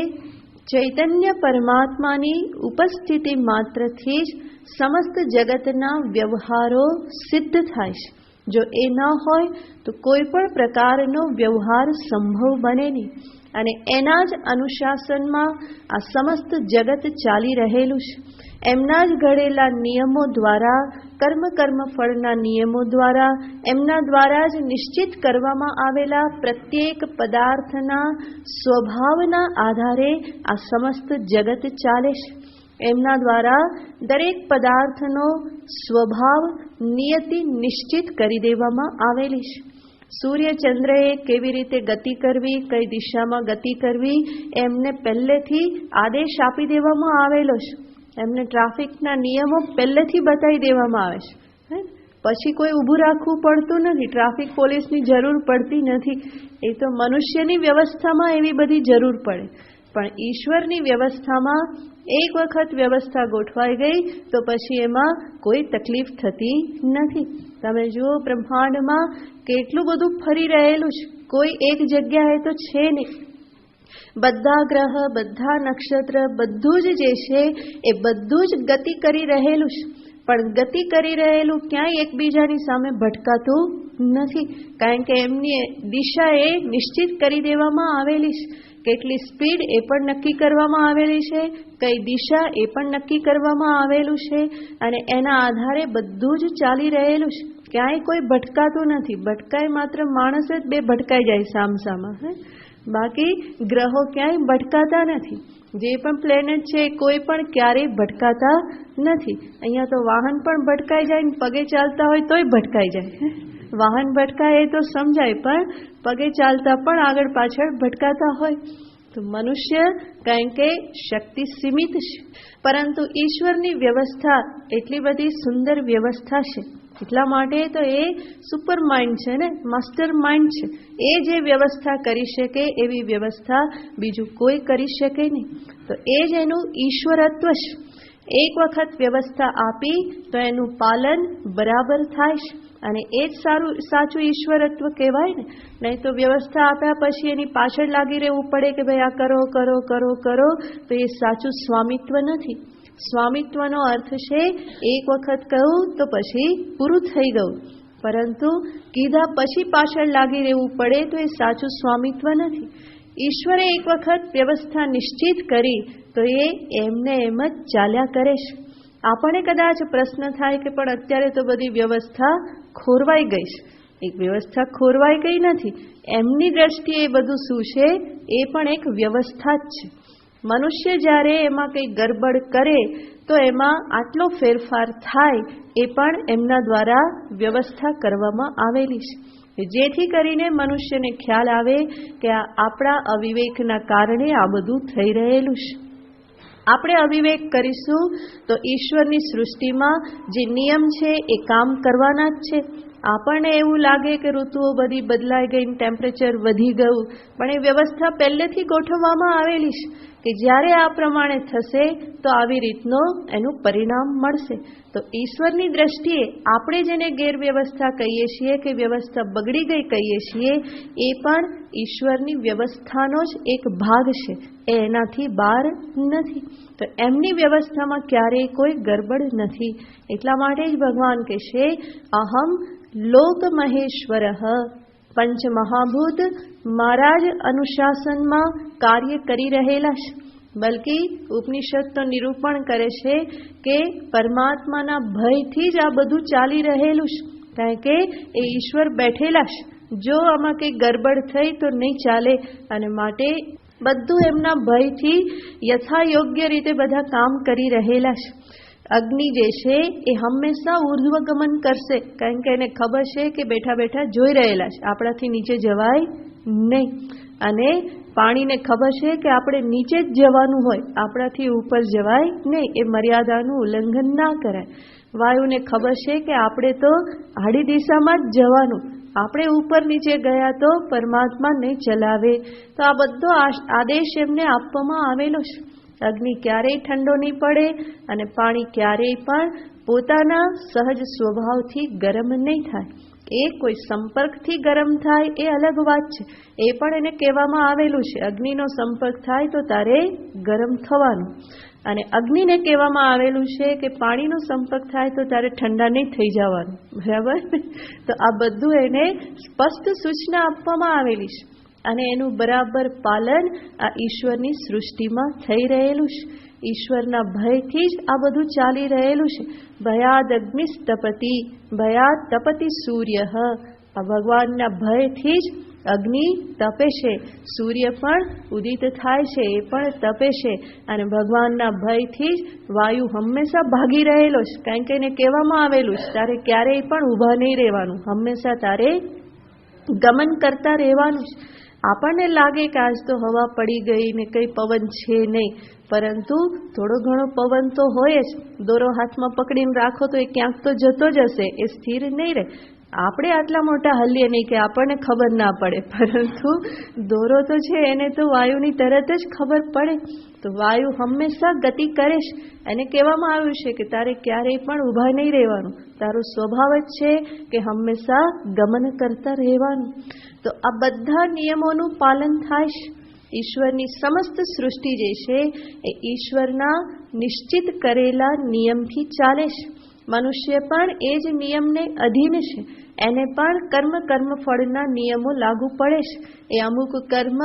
ચૈતન્ય પરમાત્માની ઉપસ્થિતિ માત્રથી જ સમસ્ત જગતના વ્યવહારો સિદ્ધ થાય છે. જો એ ન હોય તો કોઈ પણ પ્રકારનો વ્યવહાર સંભવ બને નહીં. અને એના જ અનુશાસનમાં આ સમસ્ત જગત ચાલી રહેલું છે. એમના જ ઘડેલા નિયમો દ્વારા, કર્મફળના નિયમો દ્વારા, એમના દ્વારા જ નિશ્ચિત કરવામાં આવેલા પ્રત્યેક પદાર્થના સ્વભાવના આધારે આ સમસ્ત જગત ચાલે છે. એમના દ્વારા દરેક પદાર્થનો સ્વભાવ, નિયતિ નિશ્ચિત કરી દેવામાં આવેલી છે. સૂર્ય ચંદ્રએ કેવી રીતે ગતિ કરવી, કઈ દિશામાં ગતિ કરવી, એમને પહેલેથી આદેશ આપી દેવામાં આવેલો છે. એમને ટ્રાફિકના નિયમો પહેલેથી બતાવી દેવામાં આવે છે. પછી કોઈ ઊભું રાખવું પડતું નથી, ટ્રાફિક પોલીસની જરૂર પડતી નથી. એ તો મનુષ્યની વ્યવસ્થામાં એવી બધી જરૂર પડે, પણ ઈશ્વરની વ્યવસ્થામાં એક વખત વ્યવસ્થા ગોઠવાઈ ગઈ તો પછી એમાં કોઈ તકલીફ થતી નથી. તમે જુઓ બ્રહ્માંડમાં કેટલું બધું ફરી રહેલું છે, કોઈ એક જગ્યાએ તો છે નહીં. બધા ગ્રહ, બધા નક્ષત્ર, બધું જ જે છે એ બધું જ ગતિ કરી રહેલું છે. પણ ગતિ કરી રહેલું ક્યાંય એકબીજાની સામે ભટકાતું નથી, કારણ કે એમની દિશા એ નિશ્ચિત કરી દેવામાં આવેલી છે. કેટલી સ્પીડ એ પણ નક્કી કરવામાં આવેલી છે, કઈ દિશા એ પણ નક્કી કરવામાં આવેલું છે, અને એના આધારે બધું જ ચાલી રહેલું છે. ક્યાંય કોઈ ભટકાતું નથી. ભટકાય માત્ર માણસ જ બે ભટકાઈ જાય સામસામા. બાકી ગ્રહો ક્યાંય ભટકાતા નથી. જે પણ પ્લેનેટ છે કોઈ પણ ક્યારેય ભટકાતા નથી. અહીંયા તો વાહન પણ ભટકાઈ જાય, પગે ચાલતા હોય તોય ભટકાઈ જાય. વાહન ભટકાય એ તો સમજાય, પણ પગે ચાલતા પણ આગળ પાછળ ભટકાતા હોય. તો મનુષ્ય કારણ કે શક્તિ સીમિત છે, પરંતુ ઈશ્વરની વ્યવસ્થા એટલી બધી સુંદર વ્યવસ્થા છે. એટલા માટે તો એ સુપર માઇન્ડ છે ને, માસ્ટર માઇન્ડ છે. એ જે વ્યવસ્થા કરી શકે એવી વ્યવસ્થા બીજું કોઈ કરી શકે નહીં. તો એ જ એનું ઈશ્વરત્વ છે. એક વખત વ્યવસ્થા આપી તો એનું પાલન બરાબર થાય છે, અને એ જ સાચું ઈશ્વરત્વ કહેવાય ને. નહીં તો વ્યવસ્થા આપ્યા પછી એની પાછળ લાગી રહેવું પડે કે ભાઈ આ કરો કરો કરો કરો, તો એ સાચું સ્વામિત્વ નથી. સ્વામિત્વનો અર્થ છે એક વખત કહ્યું તો પછી પૂરું થઈ ગયું, પરંતુ કીધા પછી પાછળ લાગી રહેવું પડે તો એ સાચું સ્વામિત્વ નથી. ઈશ્વરે એક વખત વ્યવસ્થા નિશ્ચિત કરી તો એ એમને એમ જ ચાલ્યા કરે છે. આપણને કદાચ પ્રશ્ન થાય કે પણ અત્યારે તો બધી વ્યવસ્થા ખોરવાઈ ગઈ છે, એક વ્યવસ્થા ખોરવાઈ ગઈ નથી. એમની દ્રષ્ટિએ એ બધું શું છે? એ પણ એક વ્યવસ્થા જ છે. મનુષ્ય જ્યારે એમાં કંઈ ગરબડ કરે તો એમાં આટલો ફેરફાર થાય, એ પણ એમના દ્વારા વ્યવસ્થા કરવામાં આવેલી છે, જેથી કરીને મનુષ્યને ખ્યાલ આવે કે આ આપણા અવિવેકના કારણે આ બધું થઈ રહેલું છે. આપણે અવિવેક કરીશું તો ઈશ્વરની સૃષ્ટિમાં જે નિયમ છે એ કામ કરવાના જ છે. આપણને એવું લાગે કે ઋતુઓ બધી બદલાઈ ગઈ, ટેમ્પરેચર વધી ગયું, પણ એ વ્યવસ્થા પહેલેથી ગોઠવવામાં આવેલી છે કે જ્યારે આ પ્રમાણે થશે તો આવી રીતનો એનું પરિણામ મળશે. તો ઈશ્વરની દ્રષ્ટિએ આપણે જેને ગેરવ્યવસ્થા કહીએ છીએ કે વ્યવસ્થા બગડી ગઈ કહીએ છીએ, એ પણ ઈશ્વરની વ્યવસ્થાનો જ એક ભાગ છે, એ એનાથી બહાર નથી. તો એમની વ્યવસ્થામાં ક્યારેય કોઈ ગરબડ નથી. એટલા માટે જ ભગવાન કહેશે અહમ લોક મહેશ્વર, પંચમહાભૂત મારા જ અનુશાસનમાં કાર્ય કરી રહેલા છે. બલકી ઉપનિષદ તો નિરૂપણ કરે છે કે પરમાત્માના ભયથી જ આ બધું ચાલી રહેલું છે, કારણ કે એ ઈશ્વર બેઠેલા છે. જો આમાં કંઈ ગરબડ થઈ તો નહીં ચાલે, અને માટે બધું એમના ભયથી યથાયોગ્ય રીતે બધા કામ કરી રહેલા છે. અગ્નિ જે છે એ હંમેશા ઉર્ધ્વગમન કરશે, કારણ કે એને ખબર છે કે બેઠા બેઠા જોઈ રહેલા છે, આપણાથી નીચે જવાય નહીં. અને પાણીને ખબર છે કે આપણે નીચે જ જવાનું હોય, આપણાથી ઉપર જવાય નહીં, એ મર્યાદાનું ઉલ્લંઘન ના કરાય. વાયુને ખબર છે કે આપણે તો આડી દિશામાં જ જવાનું, આપણે ઉપર નીચે ગયા તો પરમાત્મા નહીં ચલાવે. તો આ બધો આદેશ એમને આપવામાં આવેલો છે. અગ્નિ ક્યારેય ઠંડો નહીં પડે અને પાણી ક્યારેય પણ પોતાના સહજ સ્વભાવથી ગરમ નહીં થાય. એ કોઈ સંપર્કથી ગરમ થાય એ અલગ વાત છે, એ પણ એને કહેવામાં આવેલું છે અગ્નિનો સંપર્ક થાય તો તારે ગરમ થવાનું. અને અગ્નિને કહેવામાં આવેલું છે કે પાણીનો સંપર્ક થાય તો તારે ઠંડા નહીં થઈ જવાનું. બરાબર? તો આ બધું એને સ્પષ્ટ સૂચના આપવામાં આવેલી છે, અને એનું બરાબર પાલન આ ઈશ્વરની સૃષ્ટિમાં થઈ રહેલું છે. ઈશ્વરના ભયથી જ આ બધું ચાલી રહેલું છે. ભયાદ અગ્નિસ્તપતિ, ભયાદ તપતિ સૂર્ય. આ ભગવાનના ભયથી જ અગ્નિ તપે છે, સૂર્ય પણ ઉદિત થાય છે, એ પણ તપે છે. અને ભગવાનના ભયથી જ વાયુ હંમેશા ભાગી રહેલો છે, કારણ કે એને કહેવામાં આવેલું છે તારે ક્યારેય પણ ઊભા નહીં રહેવાનું, હંમેશા તારે ગમન કરતા રહેવાનું છે. આપણને લાગે કે આજ તો હવા પડી ગઈ ને કંઈ પવન છે નહીં, પરંતુ થોડો ઘણો પવન તો હોય જ. દોરો હાથમાં પકડીને રાખો તો એ ક્યાંક તો જતો જ હશે, એ સ્થિર નહીં રહે. આપણે આટલા મોટા હલીએ નહીં કે આપણને ખબર ના પડે, પરંતુ દોરો તો છે એને તો વાયુની તરત જ ખબર પડે. તો વાયુ હંમેશા ગતિ કરે છે. એને કહેવામાં આવ્યું છે કે તારે ક્યારેય પણ ઊભા નહીં રહેવાનું, તારો સ્વભાવ જ છે કે હંમેશા ગમન કરતા રહેવાનું. તો આ બધા નિયમોનું પાલન થાય છે. ઈશ્વરની સમસ્ત સૃષ્ટિ જે છે એ ઈશ્વરના નિશ્ચિત કરેલા નિયમથી ચાલે છે. મનુષ્ય પણ એ જ નિયમને અધીન છે. એને પણ કર્મફળના નિયમો લાગુ પડે છે. એ અમુક કર્મ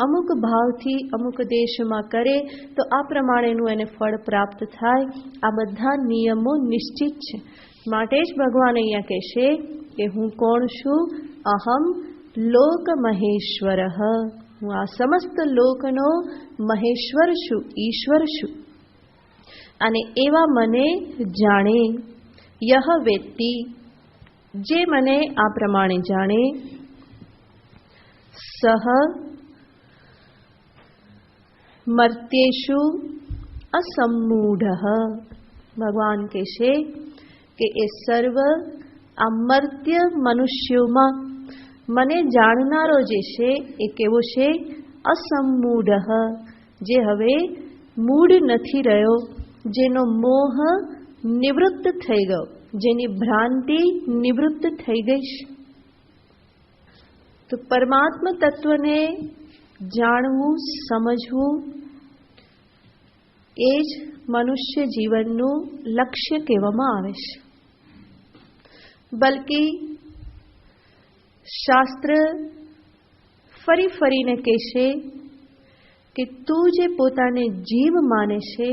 અમુક ભાવથી અમુક દેશમાં કરે તો આ પ્રમાણેનું એને ફળ પ્રાપ્ત થાય. આ બધા નિયમો નિશ્ચિત છે. માટે જ ભગવાન અહીંયા કહેશે કે હું કોણ છું? અહમ લોક મહેશ્વર. હું આ સમસ્ત લોકનો મહેશ્વર છું, ઈશ્વર છું. અને એવા મને જાણે, યહ વેત્તિ, જે મને આ પ્રમાણે જાણે, સહ મર્ત્યેષુ અસમ્મૂઢ. ભગવાન કહેશે કે એ સર્વ આ મર્ત્ય મનુષ્યોમાં મને જાણનારો જે છે એ કેવો છે? અસમ્મૂઢ, જે હવે મૂઢ નથી રહ્યો, જેનો મોહ નિવૃત્ત થઈ ગયો, જેની ભ્રાંતિ નિવૃત્ત થઈ ગઈ છે. તો પરમાત્મા તત્વને જાણવું, સમજવું એ જ મનુષ્ય જીવનનું લક્ષ્ય કહેવામાં આવે છે. બલકી શાસ્ત્ર ફરીને કહેશે કે તું જે પોતાને જીવ માને છે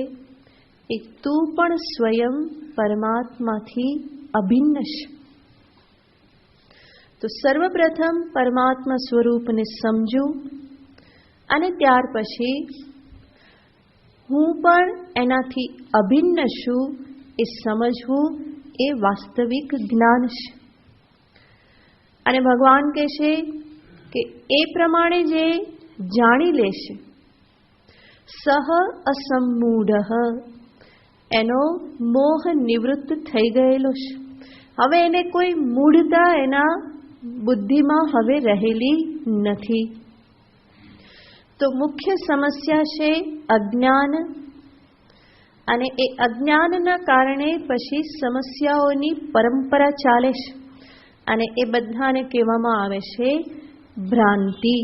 એ તું પણ સ્વયં પરમાત્માથી અભિન્ન છે. તો સર્વપ્રથમ પરમાત્મા સ્વરૂપને સમજવું અને ત્યાર પછી હું પણ એનાથી અભિન્ન છું એ સમજવું એ વાસ્તવિક જ્ઞાન છે. અને ભગવાન કહે છે કે એ પ્રમાણે જે જાણી લેશે સહ અસમ્મૂઢ એનો મોહ નિવૃત્ત થઈ ગયેલો છે. હવે એને કોઈ મૂઢતા એના બુદ્ધિમાં હવે રહેલી નથી. તો મુખ્ય સમસ્યા છે અજ્ઞાન, અને એ અજ્ઞાનના કારણે પછી સમસ્યાઓની પરંપરા ચાલે છે, અને એ બધાને કહેવામાં આવે છે ભ્રાંતિ.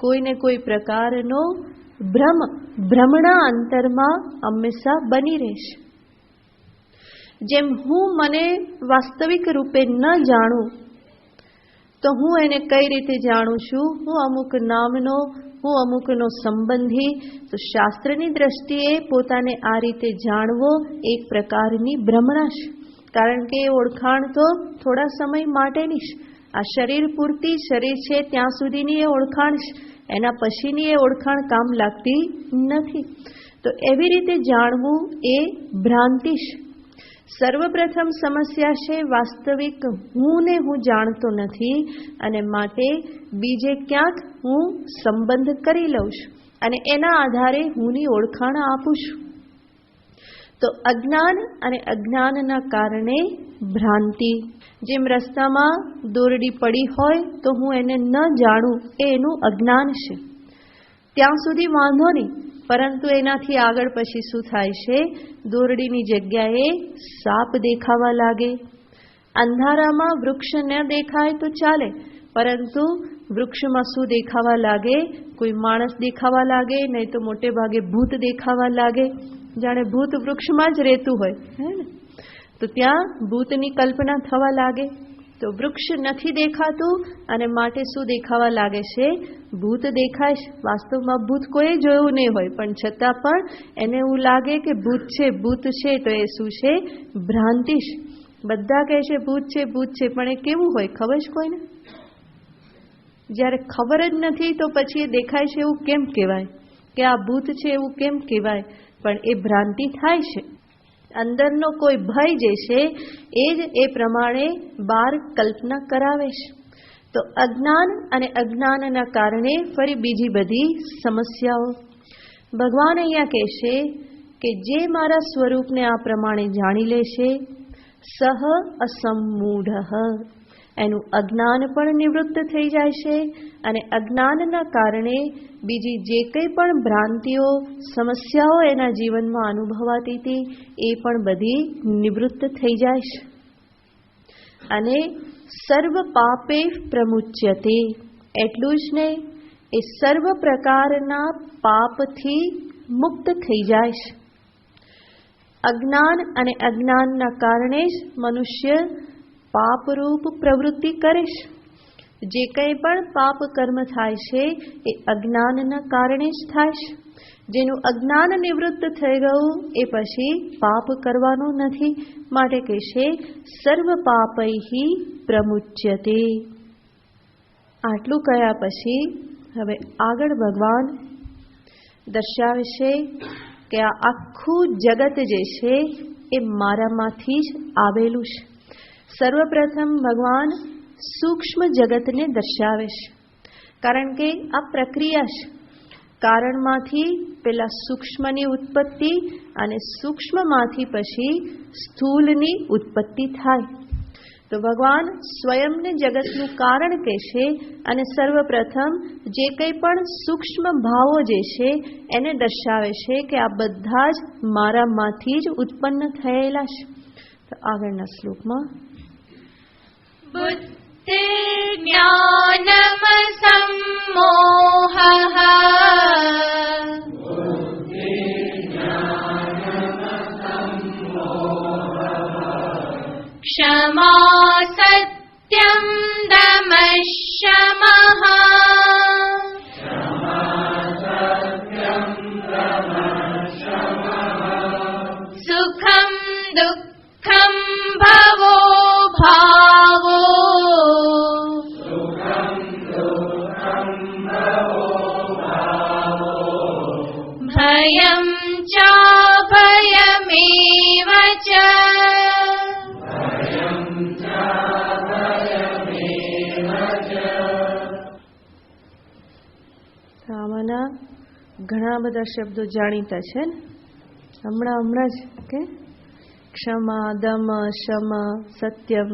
કોઈને કોઈ પ્રકારનો ભ્રમણા અંતરમાં હંમેશા બની રહેશે. જેમ હું મને વાસ્તવિક રૂપે ન જાણું તો હું એને કઈ રીતે જાણું છું, હું અમુક નામનો, હું અમુકનો સંબંધી. તો શાસ્ત્રની દ્રષ્ટિએ પોતાને આ રીતે જાણવો એક પ્રકારની ભ્રમણા છે, કારણ કે એ ઓળખાણ તો થોડા સમય માટેની છે. આ શરીર પૂરતી શરીર છે ત્યાં સુધીની એ ઓળખાણ છે, એના પછીની એ ઓળખાણ કામ લાગતી નથી. તો એવી રીતે જાણવું એ ભ્રાંતિ છે. સર્વપ્રથમ સમસ્યા છે વાસ્તવિક હુંને હું જાણતો નથી, અને માટે બીજે ક્યાંક હું સંબંધ કરી લઉં છું અને એના આધારે હુંની ઓળખાણ આપું છું. તો અજ્ઞાન અને અજ્ઞાનના કારણે ભ્રાંતિ. જેમ રસ્તામાં દોરડી પડી હોય તો હું એને ન જાણું એ એનું અજ્ઞાન છે. ત્યાં સુધી વાંધો નહીં, પરંતુ એનાથી આગળ પછી શું થાય છે, દોરડીની જગ્યાએ સાપ દેખાવા લાગે. અંધારામાં વૃક્ષ ન દેખાય તો ચાલે, પરંતુ વૃક્ષમાં શું દેખાવા લાગે, કોઈ માણસ દેખાવા લાગે, નહીં તો મોટે ભાગે ભૂત દેખાવા લાગે. જાણે ભૂત વૃક્ષમાં જ રહેતું હોય હે ને, તો ત્યાં ભૂતની કલ્પના થવા લાગે. તો વૃક્ષ નથી દેખાતું અને માટે શું દેખાવા લાગે છે, ભૂત દેખાય છે. વાસ્તવમાં ભૂત કોઈ જોયું નહીં હોય, પણ છતાં પણ એને એવું લાગે કે ભૂત છે, ભૂત છે. તો એ શું છે, ભ્રાંતિ છે. બધા કહે છે ભૂત છે, ભૂત છે, પણ એ કેવું હોય ખબર છે કોઈને? જ્યારે ખબર જ નથી તો પછી એ દેખાય છે એવું કેમ કહેવાય, કે આ ભૂત છે એવું કેમ કહેવાય? પણ એ ભ્રાંતિ થાય છે. અંદરનો કોઈ ભય જે છે એ જ એ પ્રમાણે બહાર કલ્પના કરાવે છે. તો અજ્ઞાન અને અજ્ઞાનના કારણે ફરી બીજી બધી સમસ્યાઓ. ભગવાન અહીંયા કહેશે કે જે મારા સ્વરૂપને આ પ્રમાણે જાણી લેશે સહ અસમ્મૂઢ, એનું અજ્ઞાન પણ નિવૃત્ત થઈ જાય છે, અને અજ્ઞાનના કારણે બીજી જે કંઈ પણ ભ્રાંતિઓ, સમસ્યાઓ એના જીવનમાં અનુભવાતી હતી એ પણ બધી નિવૃત્ત થઈ જાય છે. અને સર્વ પાપે પ્રમુચ્યતે, એટલું જ નહીં, એ સર્વ પ્રકારના પાપથી મુક્ત થઈ જાય છે. અજ્ઞાન અને અજ્ઞાનના કારણે જ મનુષ્ય પાપરૂપ પ્રવૃત્તિ કરે છે. જે કંઈ પણ પાપ કર્મ થાય છે એ અજ્ઞાનના કારણે જ થાય છે. જેનું અજ્ઞાન નિવૃત્ત થઈ ગયું એ પછી પાપ કરવાનું નથી. માટે કહેશે સર્વ પાપૈહિ પ્રમુચ્યતે. આટલું કહ્યા પછી હવે આગળ ભગવાન દર્શાવે છે કે આ આખું જગત જે છે એ મારામાંથી જ આવેલું છે. સર્વપ્રથમ ભગવાન સૂક્ષ્મ જગતને દર્શાવે છે, કારણ કે આ પ્રક્રિયા છે. કારણમાંથી પેલા સૂક્ષ્મની ઉત્પત્તિ અને સૂક્ષ્મમાંથી પછી સ્થૂલની ઉત્પત્તિ થાય. તો ભગવાન સ્વયંને જગતનું કારણ કહેશે, અને સર્વપ્રથમ જે કંઈ પણ સૂક્ષ્મ ભાવો જે છે એને દર્શાવે છે કે આ બધા જ મારામાંથી જ ઉત્પન્ન થયેલા છે. તો આગળના શ્લોકમાં बुद्धिर्ज्ञानम सम्मोहः क्षमा सत्यं दमः शमः सुखं दुःखं भवो भावो એના ઘણા બધા શબ્દો જાણીતા છે ને, હમણાં જ કે ક્ષમા, દમ, શમ, સત્યમ.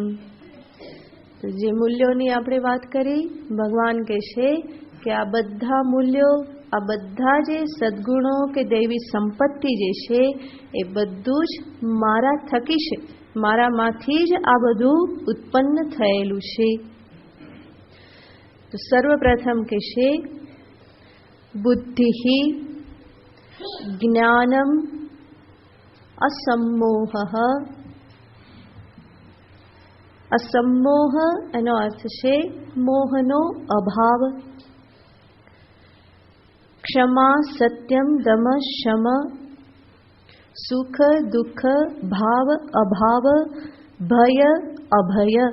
તો જે મૂલ્યોની આપણે વાત કરી, ભગવાન કહેશે કે આ બધા મૂલ્યો, આ બધા જે સદ્ગુણો કે દૈવી સંપત્તિ જે છે એ બધું જ મારા થકી છે, મારામાંથી જ આ બધું ઉત્પન્ન થયેલું છે. તો સર્વપ્રથમ કહેશે બુદ્ધિ, જ્ઞાનમ, અસમ્મોહ. અસમ્મોહ એનો અર્થ છે મોહનો અભાવ. ક્ષમા, સત્યમ, દમ, શમ, સુખ, દુઃખ, ભાવ, અભાવ, ભય, અભય.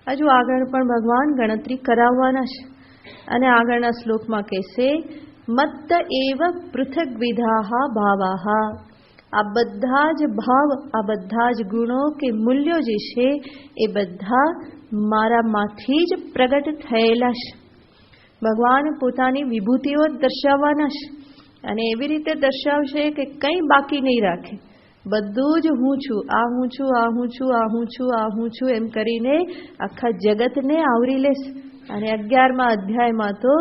હજુ આગળ પણ ભગવાન ગણતરી કરાવવાના છે અને આગળના શ્લોકમાં કહેશે મત્ત એવ પૃથક વિધાહ ભાવાહ. આ બધા જ ભાવ, આ બધા જ ગુણો કે મૂલ્યો જે છે એ બધા મારામાંથી જ પ્રગટ થયેલા છે. ભગવાન પોતાની વિભૂતિઓ દર્શાવવાના છે અને એવી રીતે દર્શાવશે કે કંઈ બાકી નહીં રાખે. બધું જ હું છું, આ હું છું, આ હું છું, આ હું છું, આ હું છું એમ કરીને આખા જગતને આવરી લેશે. અને 11મા અધ્યાયમાં તો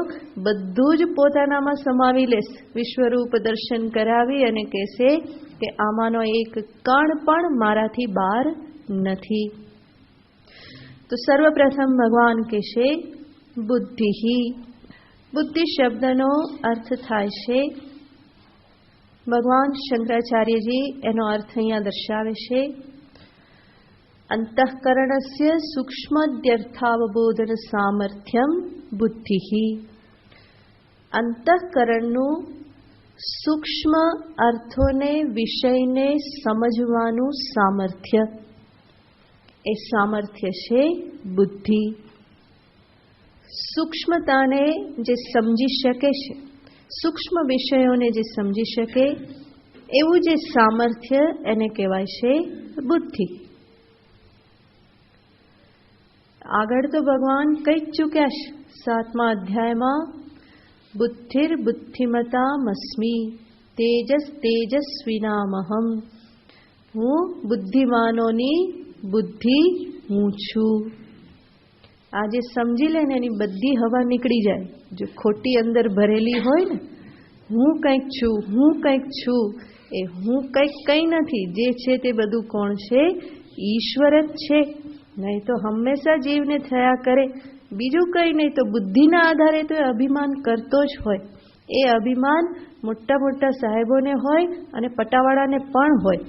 બધું જ પોતાનામાં સમાવી લેશે. વિશ્વરૂપ દર્શન કરાવી અને કહેશે કે આમાંનો એક કણ પણ મારાથી બહાર નથી. તો સર્વપ્રથમ ભગવાન કહેશે બુદ્ધિ. બુદ્ધિ શબ્દનો અર્થ થાય છે, ભગવાન શંકરાચાર્યજી એનો અર્થ અહીંયા દર્શાવે છે અંતઃકરણસ્ય સૂક્ષ્મદ્યર્થાવબોધન સામર્થ્યમ બુદ્ધિ. અંતઃકરણનું સૂક્ષ્મ અર્થોને, વિષયને સમજવાનું સામર્થ્ય, એ સામર્થ્ય છે બુદ્ધિ. સૂક્ષ્મતાને જે સમજી શકે છે, સૂક્ષ્મ વિષયોને જે સમજી શકે એવું જે સામર્થ્ય એને કહેવાય છે બુદ્ધિ. આગળ તો ભગવાન કહી જ ચૂક્યા છે 7મા અધ્યાયમાં બુદ્ધિર બુદ્ધિમતામસ્મી તેજસ તેજસ્વિનામહમ. હું બુદ્ધિમાનોની બુદ્ધિ હું છું. આ જે સમજી લે ને એની બધી હવા નીકળી જાય. જો ખોટી અંદર ભરેલી હોય ને, હું કંઈક છું, હું કંઈક છું, એ હું કંઈ નથી. જે છે તે બધું કોણ છે? ઈશ્વર જ છે. નહીં તો હંમેશા જીવને થયા કરે, બીજું કંઈ નહીં. તો બુદ્ધિના આધારે તો એ અભિમાન કરતો જ હોય. એ અભિમાન મોટા મોટા સાહેબોને હોય અને પટાવાળાને પણ હોય.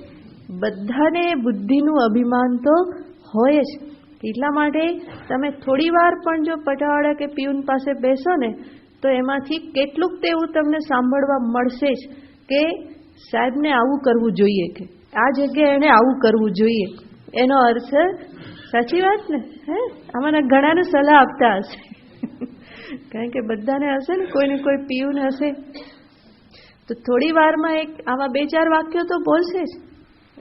બધાને બુદ્ધિનું અભિમાન તો હોય જ. એટલા માટે તમે થોડી વાર પણ જો પટાવાળા કે પિયુન પાસે બેસો ને તો એમાંથી કેટલુંક તેવું તમને સાંભળવા મળશે જ કે સાહેબને આવું કરવું જોઈએ, કે આ જગ્યાએ એને આવું કરવું જોઈએ. એનો અર્થ સાચી વાત ને? હે, આમાંના ઘણાને સલાહ આપતા હશે કારણ કે બધાને હશે ને કોઈને કોઈ પિયુન હશે. તો થોડી વારમાં એક આવા 2-4 વાક્યો તો બોલશે જ.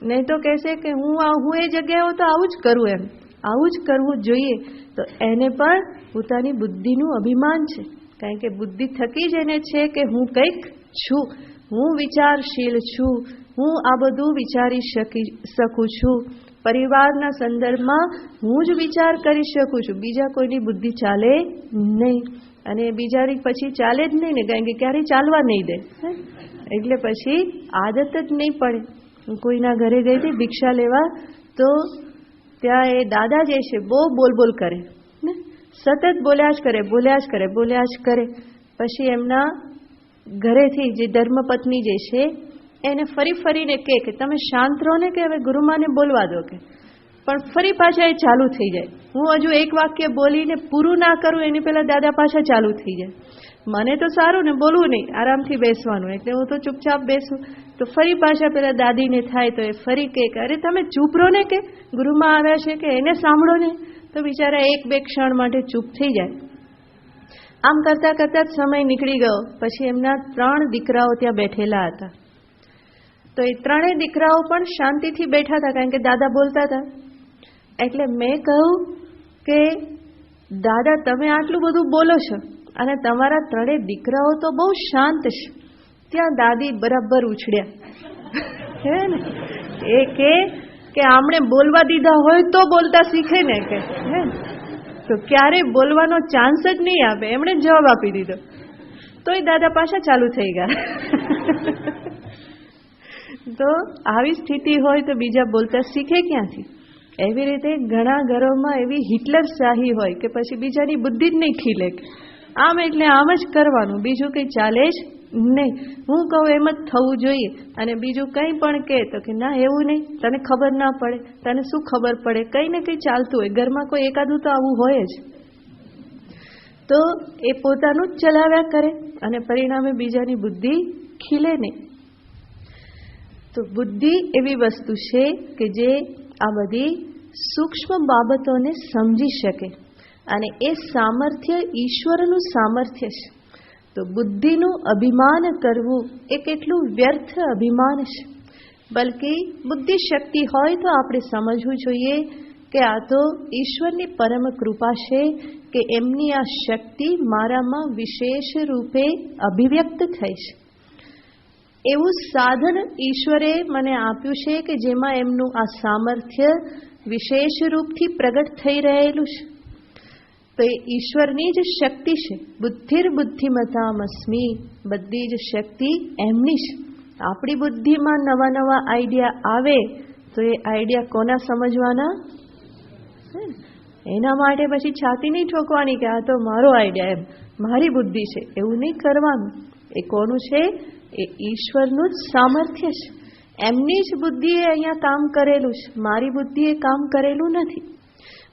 નહીં તો કહેશે કે હું એ જગ્યાએ હોઉં તો આવું જ કરું, એમ આવું જ કરવું જોઈએ. તો એને પણ પોતાની બુદ્ધિનું અભિમાન છે, કારણ કે બુદ્ધિ થકી જ એને છે કે હું કંઈક છું, હું વિચારશીલ છું, હું આ બધું વિચારી શકું છું. પરિવારના સંદર્ભમાં હું જ વિચાર કરી શકું છું, બીજા કોઈની બુદ્ધિ ચાલે નહીં. અને બીજાની પછી ચાલે જ નહીં ને, કારણ કે ક્યારેય ચાલવા નહીં દે. એટલે પછી આદત જ નહીં પડે. હું કોઈના ઘરે ગઈ હતી ભિક્ષા લેવા, તો ત્યાં એ દાદા જે છે બહુ બોલ કરે ને, સતત બોલ્યા જ કરે. પછી એમના ઘરેથી જે ધર્મપત્ની જે છે એને ફરીને કે તમે શાંત રહો ને, કે હવે ગુરુમાને બોલવા દો. કે પણ ફરી પાછા એ ચાલુ થઈ જાય. હું હજુ એક વાક્ય બોલીને પૂરું ના કરું એની પહેલા દાદા પાછા ચાલુ થઈ જાય. મને તો સારું ને, બોલવું નહીં, આરામથી બેસવાનું. એટલે હું તો ચૂપચાપ બેસું. તો ફરી પાછા પેલા દાદીને થાય તો એ ફરી કે અરે તમે ચૂપ રહો ને, કે ગુરુમાં આવ્યા છે, કે એને સાંભળો ને. તો બિચારા 1-2 ક્ષણ માટે ચૂપ થઈ જાય. આમ કરતાં જ સમય નીકળી ગયો. પછી એમના 3 દીકરાઓ ત્યાં બેઠેલા હતા. તો એ 3 દીકરાઓ પણ શાંતિથી બેઠા હતા, કારણ કે દાદા બોલતા હતા. એટલે મેં કહ્યું કે દાદા તમે આટલું બધું બોલો છો, અને તમારા ત્રણેય દીકરાઓ તો બહુ શાંત છે. ત્યાં દાદી બરાબર ઉછળ્યા. હે ને એ કે આમણે બોલવા દીધા હોય તો બોલતા શીખે ને કે હે તો ક્યારે બોલવાનો ચાન્સ જ નહીં આપે. એમણે જવાબ આપી દીધો. તોય દાદા પાછા ચાલુ થઈ ગયા. તો આવી સ્થિતિ હોય તો બીજા બોલતા શીખે ક્યાંથી? એવી રીતે ઘણા ઘરોમાં એવી હિટલરશાહી હોય કે પછી બીજાની બુદ્ધિ જ નહીં ખીલે. આમ એટલે આમ જ કરવાનું, બીજું કંઈ ચાલે જ નહીં. હું કહું એમ જ થવું જોઈએ અને બીજું કંઈ પણ કહે તો કે ના એવું નહીં, તને ખબર ના પડે. તને શું ખબર પડે? કંઈ ને કંઈ ચાલતું હોય ઘરમાં. કોઈ એકાદું તો આવું હોય જ. તો એ પોતાનું જ ચલાવ્યા કરે અને પરિણામે બીજાની બુદ્ધિ ખીલે નહીં. તો બુદ્ધિ એવી વસ્તુ છે કે જે આ બધી સૂક્ષ્મ બાબતોને સમજી શકે અને એ સામર્થ્ય ઈશ્વરનું સામર્થ્ય છે. તો બુદ્ધિનું અભિમાન કરવું એ કેટલું વ્યર્થ અભિમાન છે. બલકી બુદ્ધિ શક્તિ હોય તો આપણે સમજવું જોઈએ કે આ તો ઈશ્વરની પરમ કૃપા છે કે એમની આ શક્તિ મારામાં વિશેષ રૂપે અભિવ્યક્ત થઈ છે. એવું સાધન ઈશ્વરે મને આપ્યું છે કે જેમાં એમનું આ સામર્થ્ય વિશેષ રૂપથી પ્રગટ થઈ રહેલું છે. તો એ ઈશ્વરની જ શક્તિ છે. બુદ્ધિર બુદ્ધિમતામસ્મી, બધી જ શક્તિ એમની છે. આપણી બુદ્ધિમાં નવા નવા આઈડિયા આવે તો એ આઈડિયા કોના સમજવાના? એના માટે પછી છાતી નહીં ઠોકવાની કે આ તો મારો આઈડિયા, એમ મારી બુદ્ધિ છે, એવું નહીં કરવાનું. એ કોનું છે? એ ઈશ્વરનું જ સામર્થ્ય છે. એમની જ બુદ્ધિએ અહીંયા કામ કરેલું છે, મારી બુદ્ધિએ કામ કરેલું નથી.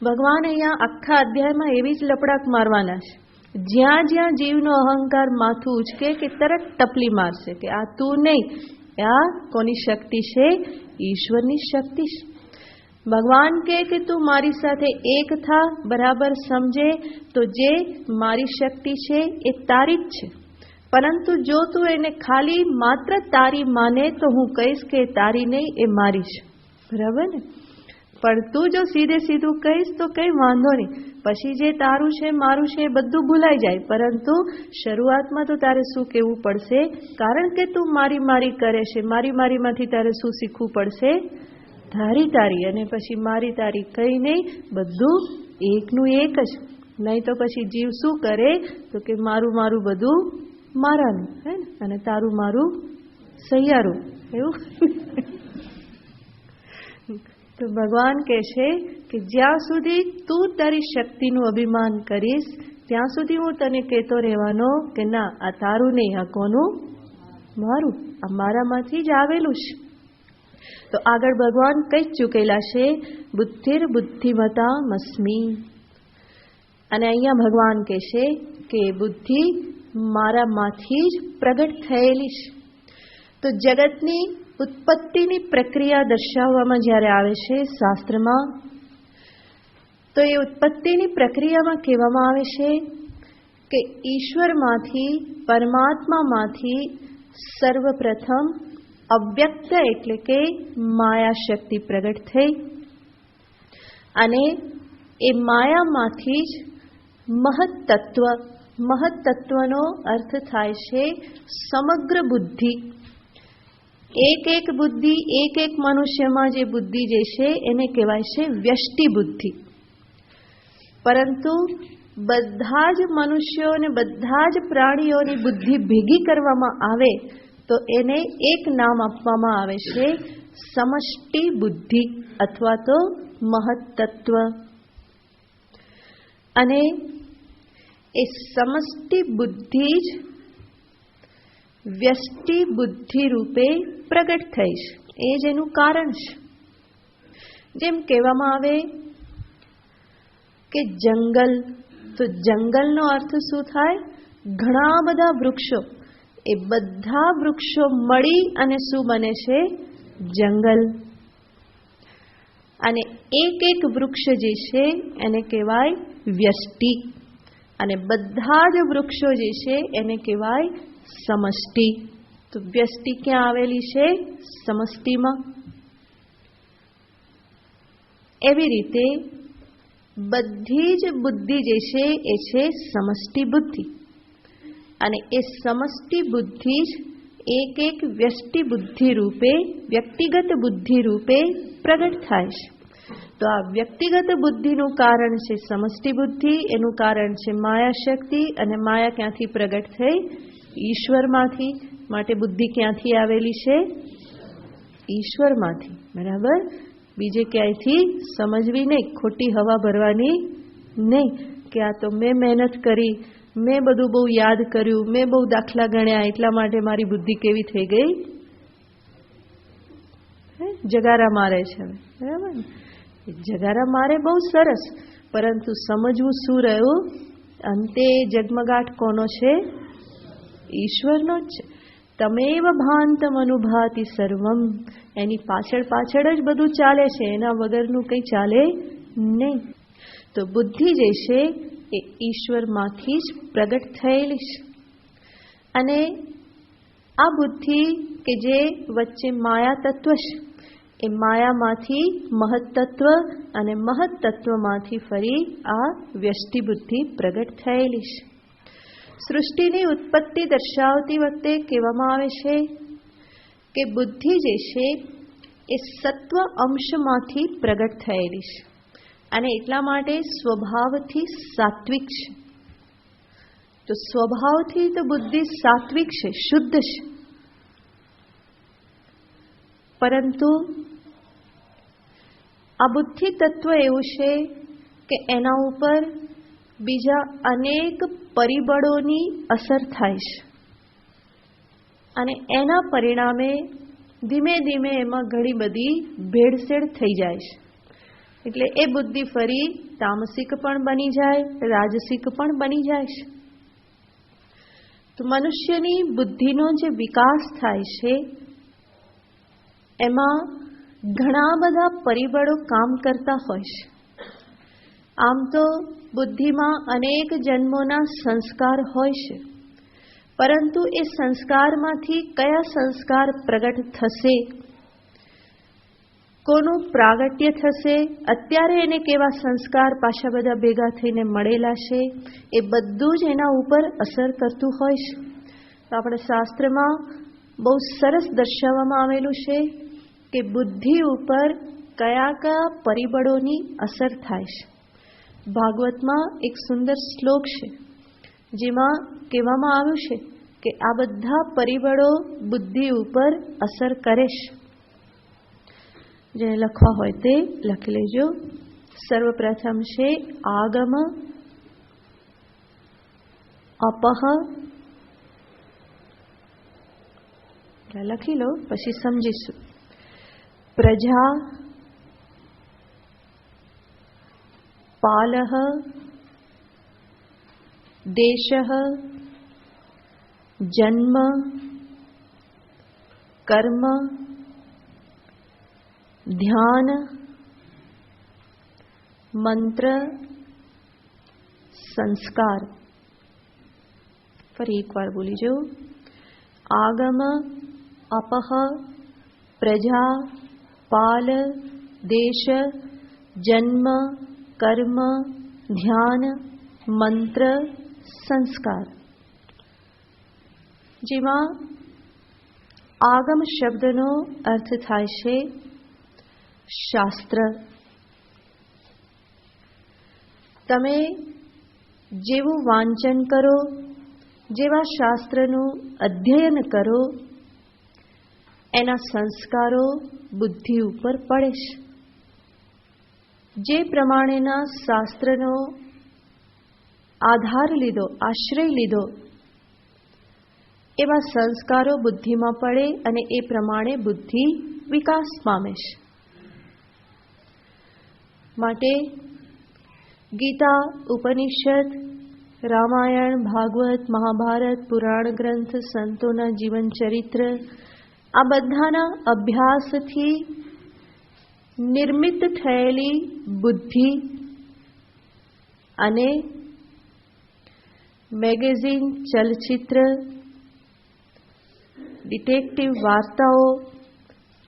ભગવાન અહીંયા આખા અધ્યાયમાં એવી જ લપડાક મારવાના છે. જ્યાં જ્યાં જીવનો અહંકાર માથું ઉચકે કે તરત ટપલી મારશે કે આ તું નહીં. આ કોની શક્તિ છે? ઈશ્વરની શક્તિ છે. ભગવાન કે તું મારી સાથે એક થા, બરાબર સમજે તો જે મારી શક્તિ છે એ તારી જ છે. પરંતુ જો તું એને ખાલી માત્ર તારી માને તો હું કહીશ કે તારી નહીં, એ મારી છે. બરાબર ને? પણ તું જો સીધે સીધું કહીશ તો કંઈ વાંધો નહીં. પછી જે તારું છે મારું છે એ બધું ભૂલાઈ જાય. પરંતુ શરૂઆતમાં તો તારે શું કહેવું પડશે? કારણ કે તું મારી મારી કરે છે, મારી મારીમાંથી તારે શું શીખવું પડશે? તારી તારી. અને પછી મારી તારી કંઈ નહીં, બધું એકનું એક જ. નહીં તો પછી જીવ શું કરે? તો કે મારું મારું બધું મારાનું, હે ને, અને તારું મારું સૈયારું. એવું તો ભગવાન કહે છે કે જ્યાં સુધી તું તારી શક્તિનું અભિમાન કરીશ ત્યાં સુધી હું તને કહેતો રહેવાનો કે ના આ તારું નહીં, આ કોનું? મારું. આ મારામાંથી જ આવેલું છે. તો આગળ ભગવાન કહી ચૂકેલા છે બુદ્ધિર બુદ્ધિમતામસ્મી. અને અહીંયા ભગવાન કહે છે કે બુદ્ધિ મારામાંથી જ પ્રગટ થયેલી છે. તો જગતની ઉત્પત્તિની પ્રક્રિયા દર્શાવવામાં જ્યારે આવે છે શાસ્ત્રમાં, તો એ ઉત્પત્તિની પ્રક્રિયામાં કહેવામાં આવે છે કે ઈશ્વરમાંથી, પરમાત્મામાંથી સર્વપ્રથમ અવ્યક્ત એટલે કે માયા શક્તિ પ્રગટ થઈ અને એ માયામાંથી જ મહત્તત્વ, મહત્તત્વનો અર્થ થાય છે સમગ્ર બુદ્ધિ. એક એક બુદ્ધિ, એક એક મનુષ્યમાં જે બુદ્ધિ જે છે એને કહેવાય છે વ્યષ્ટિ બુદ્ધિ. પરંતુ બધા જ મનુષ્યો અને બધા જ પ્રાણીઓની બુદ્ધિ ભેગી કરવામાં આવે તો એને એક નામ આપવામાં આવે છે સમષ્ટિ બુદ્ધિ અથવા તો મહત્તત્વ. અને એ સમષ્ટિ બુદ્ધિ જ વ્યષ્ટિ બુદ્ધિ રૂપે પ્રગટ થઈ છે. એ જ એનું કારણ છે. જેમ કહેવામાં આવે કે જંગલ, તો જંગલનો અર્થ શું થાય? ઘણા બધા વૃક્ષો. એ બધા વૃક્ષો મળી અને શું બને છે? જંગલ. અને એક એક વૃક્ષ જે છે એને કહેવાય વ્યષ્ટિ અને બધા જ વૃક્ષો જે છે એને કહેવાય સમષ્ટિ. તો વ્યષ્ટિ ક્યાં આવેલી છે? સમષ્ટિમાં. એવી રીતે બધી જ બુદ્ધિ જે છે એ છે સમષ્ટિ બુદ્ધિ. અને એ સમષ્ટિ બુદ્ધિ જ એક એક વ્યષ્ટિ બુદ્ધિ રૂપે, વ્યક્તિગત બુદ્ધિ રૂપે પ્રગટ થાય છે. તો આ વ્યક્તિગત બુદ્ધિનું કારણ છે સમષ્ટિ બુદ્ધિ, એનું કારણ છે માયા શક્તિ, અને માયા ક્યાંથી પ્રગટ થઈ? ઈશ્વરમાંથી. માટે બુદ્ધિ ક્યાંથી આવેલી છે? ઈશ્વરમાંથી. બરાબર? બીજે ક્યાંયથી સમજવી નહીં, ખોટી હવા ભરવાની નહીં કે આ તો મેં મહેનત કરી, મેં બધું બહુ યાદ કર્યું, મેં બહુ દાખલા ગણ્યા, એટલા માટે મારી બુદ્ધિ કેવી થઈ ગઈ? જગારા મારે છે. બરાબર ને? જગારા મારે બહુ સરસ, પરંતુ સમજવું શું રહ્યું? અંતે જગમગાટ કોનો છે? ઈશ્વરનો જ છે. તમેવ ભાંતમ અનુભાતિ સર્વમ. એની પાછળ પાછળ જ બધું ચાલે છે, એના વગરનું કંઈ ચાલે નહીં. તો બુદ્ધિ જે છે એ ઈશ્વરમાંથી જ પ્રગટ થયેલી છે. અને આ બુદ્ધિ કે જે વચ્ચે માયા તત્વ છે, એ માયામાંથી મહત્તત્વ અને મહત્તત્વમાંથી ફરી આ વ્યષ્ટિ બુદ્ધિ પ્રગટ થયેલી છે. સૃષ્ટિની ઉત્પત્તિ દર્શાવતી વખતે કહેવામાં આવે છે કે બુદ્ધિ જે છે એ સત્વ અંશમાંથી પ્રગટ થયેલી છે, અને એટલા માટે સ્વભાવથી સાત્વિક છે. તો સ્વભાવથી તો બુદ્ધિ સાત્વિક છે, શુદ્ધ છે, પરંતુ આ બુદ્ધિ તત્વ એવું છે કે એના ઉપર બીજા અનેક પરિબળોની અસર થાય છે, અને એના પરિણામે ધીમે ધીમે એમાં ઘણી બધી ભેળસેળ થઈ જાય છે. એટલે એ બુદ્ધિ ફરી તામસિક પણ બની જાય, રાજસિક પણ બની જાય છે. તો મનુષ્યની બુદ્ધિનો જે વિકાસ થાય છે એમાં ઘણા બધા પરિબળો કામ કરતા હોય છે. આમ તો બુદ્ધિમાં અનેક જન્મોના સંસ્કાર હોય છે, પરંતુ એ સંસ્કારમાંથી કયા સંસ્કાર પ્રગટ થશે, કોનું પ્રાગટ્ય થશે, અત્યારે એને કેવા સંસ્કાર પાછા બધા ભેગા થઈને મળેલા છે, એ બધું જ એના ઉપર અસર કરતું હોય છે. તો આપણે શાસ્ત્રમાં બહુ સરસ દર્શાવવામાં આવેલું છે કે બુદ્ધિ ઉપર કયા કયા પરિબળોની અસર થાય છે. ભાગવતમાં એક સુંદર શ્લોક છે જેમાં કહેવામાં આવ્યું છે કે આ બધા પરિબળો બુદ્ધિ ઉપર અસર કરે છે. જેને લખવા હોય તે લખી લેજો. સર્વપ્રથમ છે આગમ, અપહ. લખી લો પછી સમજીશું. પ્રજા, પાલઃ, દેશઃ, જન્મ, કર્મ, ધ્યાન, મંત્ર, સંસ્કાર. ફરી એકવાર બોલી જો. આગમ, અપહ, પ્રજા, પાલ, દેશ, જન્મ, કર્મ, ધ્યાન, મંત્ર, સંસ્કાર. જેમાં આગમ શબ્દનો અર્થ થાય છે શાસ્ત્ર. તમે જેવું વાંચન કરો, જેવા શાસ્ત્રનું અધ્યયન કરો, એના સંસ્કારો બુદ્ધિ ઉપર પડે છે. જે પ્રમાણેના શાસ્ત્રનો આધાર લીધો, આશ્રય લીધો, એવા સંસ્કારો બુદ્ધિમાં પડે અને એ પ્રમાણે બુદ્ધિ વિકાસ પામે છે. માટે ગીતા, ઉપનિષદ, રામાયણ, ભાગવત, મહાભારત, પુરાણ ગ્રંથ, સંતોના જીવન ચરિત્ર, આ બધાના અભ્યાસથી નિર્મિત થયેલી બુદ્ધિ અને મેગેઝિન, ચલચિત્ર, ડિટેક્ટિવ વાર્તાઓ,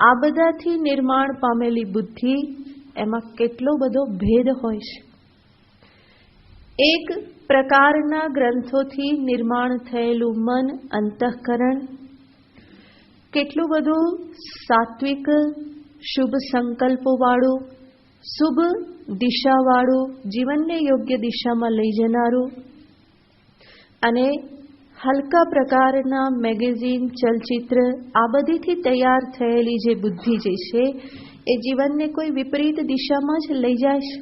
આ બધાથી નિર્માણ પામેલી બુદ્ધિ, એમાં કેટલો બધો ભેદ હોય છે. એક પ્રકારના ગ્રંથોથી નિર્માણ થયેલું મન, અંતઃકરણ કેટલું બધું સાત્વિક, શુભ સંકલ્પોવાળું, શુભ દિશાવાળું, જીવનને યોગ્ય દિશામાં લઈ જનારું, અને હલકા પ્રકારના મેગેઝિન, ચલચિત્ર આ બધીથી તૈયાર થયેલી જે બુદ્ધિ જે છે એ જીવનને કોઈ વિપરીત દિશામાં જ લઈ જાય છે.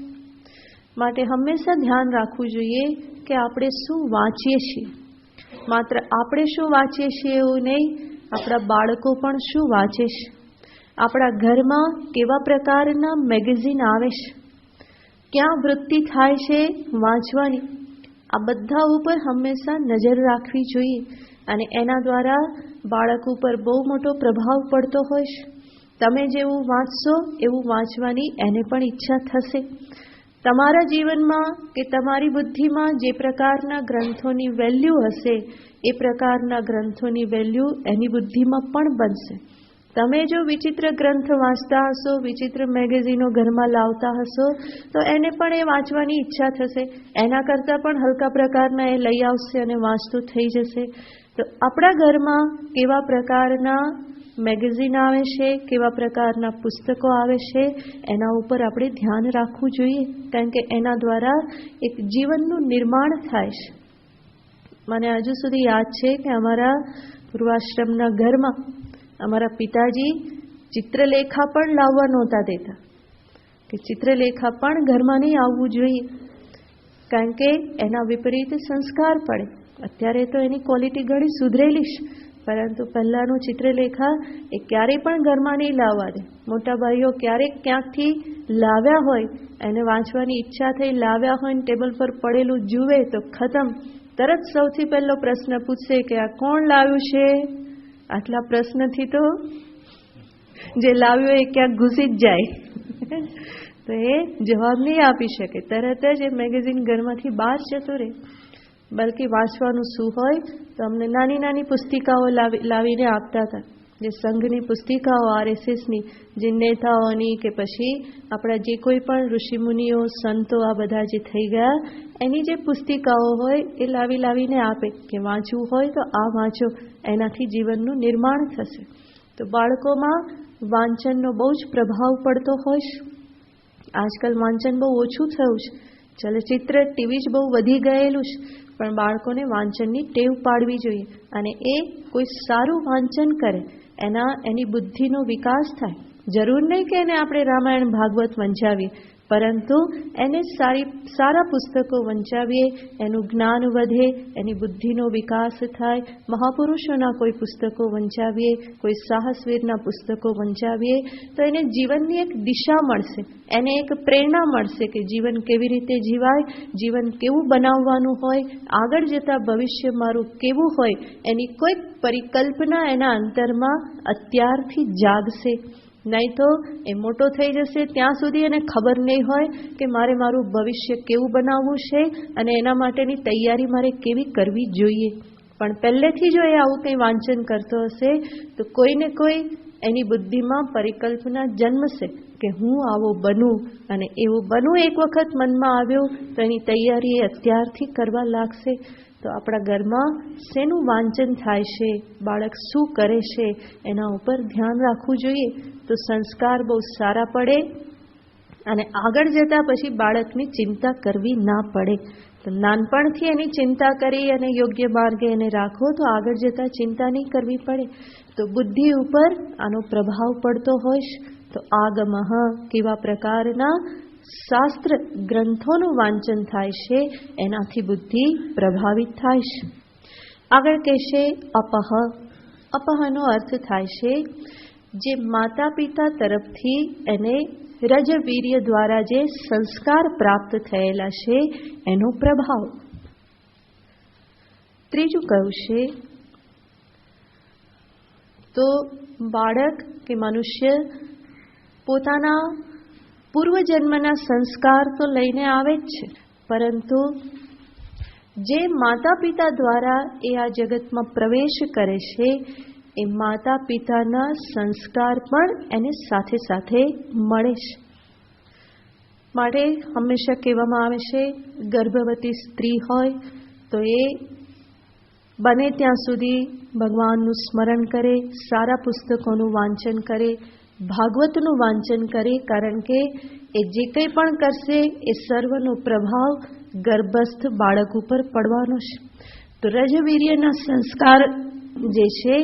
માટે હંમેશા ધ્યાન રાખવું જોઈએ કે આપણે શું વાંચીએ છીએ. માત્ર આપણે શું વાંચીએ છીએ એવું નહીં, આપણા બાળકો પણ શું વાંચે છે, આપણા ઘરમાં કેવા પ્રકારના મેગેઝિન આવે છે, ક્યાં વૃત્તિ થાય છે વાંચવાની, આ બધા ઉપર હંમેશા નજર રાખવી જોઈએ. અને એના દ્વારા બાળક ઉપર બહુ મોટો પ્રભાવ પડતો હોય છે. તમે જેવું વાંચશો એવું વાંચવાની એને પણ ઈચ્છા થશે. તમારા જીવનમાં કે તમારી બુદ્ધિમાં જે પ્રકારના ગ્રંથોની વેલ્યુ હશે એ પ્રકારના ગ્રંથોની વેલ્યુ એની બુદ્ધિમાં પણ બનશે. તમે જો વિચિત્ર ગ્રંથ વાંચતા હશો, વિચિત્ર મેગેઝિનો ઘરમાં લાવતા હશો તો એને પણ એ વાંચવાની ઈચ્છા થશે. એના કરતાં પણ હલકા પ્રકારના એ લઈ આવશે અને વાંચતું થઈ જશે. તો આપણા ઘરમાં કેવા પ્રકારના મેગેઝિન આવે છે, કેવા પ્રકારના પુસ્તકો આવે છે, એના ઉપર આપણે ધ્યાન રાખવું જોઈએ. કારણ કે એના દ્વારા એક જીવનનું નિર્માણ થાય છે. મને હજુ સુધી યાદ છે કે અમારા પૂર્વાશ્રમના ઘરમાં અમારા પિતાજી ચિત્રલેખા પણ લાવવા નહોતા દેતા, કે ચિત્રલેખા પણ ઘરમાં નહીં આવવું જોઈએ, કારણ કે એના વિપરીત સંસ્કાર પડે. અત્યારે તો એની ક્વોલિટી ઘણી સુધરેલી છે, પરંતુ પહેલાંનું ચિત્રલેખા એ ક્યારેય પણ ઘરમાં નહીં લાવવા દે. મોટા ભાઈઓ ક્યારેક ક્યાંકથી લાવ્યા હોય, એને વાંચવાની ઈચ્છા થઈ, લાવ્યા હોય ને ટેબલ પર પડેલું જુએ તો ખતમ. તરત સૌથી પહેલો પ્રશ્ન પૂછશે કે આ કોણ લાવ્યું છે? આટલા પ્રશ્નથી તો જે લાવ્યો એ ક્યાંક ઘૂસી જ જાય. તો એ જવાબ નહીં આપી શકે, તરત જ એ મેગેઝિન ઘરમાંથી બહાર જતો રહે. બલકે વાંચવાનું શું હોય તો અમને નાની નાની પુસ્તિકાઓ લાવીને આપતા હતા, જે સંઘની પુસ્તિકાઓ, RSSની, જે નેતાઓની કે પછી આપણા જે કોઈ પણ ઋષિમુનિઓ, સંતો આ બધા જે થઈ ગયા એની જે પુસ્તિકાઓ હોય એ લાવીને આપે કે વાંચવું હોય તો આ વાંચો, એનાથી જીવનનું નિર્માણ થશે. તો બાળકોમાં વાંચનનો બહુ જ પ્રભાવ પડતો હોય છે. આજકાલ વાંચન બહુ ઓછું થયું છે, ચલચિત્ર, ટીવી જ બહુ વધી ગયેલું છે, પણ બાળકોને વાંચનની ટેવ પાડવી જોઈએ. અને એ કોઈ સારું વાંચન કરે, એની બુદ્ધિનો વિકાસ થાય. જરૂર નહીં કે એને આપણે રામાયણ, ભાગવત વંચાવીએ, પરંતુ એને સારા પુસ્તકો વંચાવીએ, એનું જ્ઞાન વધે, એની બુદ્ધિનો વિકાસ થાય. મહાપુરુષોના કોઈ પુસ્તકો વંચાવીએ, કોઈ સાહસવીરના પુસ્તકો વંચાવીએ તો એને જીવનની એક દિશા મળશે, એને એક પ્રેરણા મળશે કે જીવન કેવી રીતે જીવાય, જીવન કેવું બનાવવાનું હોય, આગળ જતાં ભવિષ્ય મારું કેવું હોય, એની કોઈક પરિકલ્પના એના અંતરમાં અત્યારથી જાગશે. નહીં તો એ મોટો થઈ જશે ત્યાં સુધી એને ખબર નહીં હોય કે મારે મારું ભવિષ્ય કેવું બનાવવું છે અને એના માટેની તૈયારી મારે કેવી કરવી જોઈએ. પણ પહેલેથી જો એ આવું કંઈ વાંચન કરતો હશે તો કોઈને કોઈ એની બુદ્ધિમાં પરિકલ્પના જન્મશે કે હું આવો બનું, અને એવું બનું એક વખત મનમાં આવ્યું તો એની તૈયારી એ અત્યારથી કરવા લાગશે. તો આપણા ઘરમાં શેનું વાંચન થાય છે, બાળક શું કરે છે, એના ઉપર ધ્યાન રાખવું જોઈએ. તો સંસ્કાર બહુ સારા પડે અને આગળ જતાં પછી બાળકની ચિંતા કરવી ના પડે. તો નાનપણથી એની ચિંતા કરી અને યોગ્ય માર્ગે એને રાખો તો આગળ જતાં ચિંતા નહીં કરવી પડે. તો બુદ્ધિ ઉપર આનો પ્રભાવ પડતો હોય. તો આગમઃ કેવા પ્રકારના શાસ્ત્ર ગ્રંથોનું વાંચન થાય છે, એનાથી બુદ્ધિ પ્રભાવિત થાય છે. આગળ કહેશે અપહ. અપહનો અર્થ થાય છે જે માતા પિતા તરફથી એને રજવીર્ય દ્વારા જે સંસ્કાર પ્રાપ્ત થયેલા છે એનો પ્રભાવ. ત્રીજું કહ્યું છે તો બાળક કે મનુષ્ય પોતાના પૂર્વજન્મના સંસ્કાર તો લઈને આવે જ છે, પરંતુ જે માતા પિતા દ્વારા એ આ જગતમાં પ્રવેશ કરે છે એ માતા પિતાના સંસ્કાર પણ એને સાથે સાથે મળે છે. માટે હંમેશા કહેવામાં આવે છે, ગર્ભવતી સ્ત્રી હોય તો એ બને ત્યાં સુધી ભગવાનનું સ્મરણ કરે, સારા પુસ્તકોનું વાંચન કરે, ભાગવતનું વાંચન કરે, કારણ કે એ જે કંઈ પણ કરશે એ સર્વનો પ્રભાવ ગર્ભસ્થ બાળક ઉપર પડવાનો છે. તો રજવીર્યના સંસ્કાર જે છે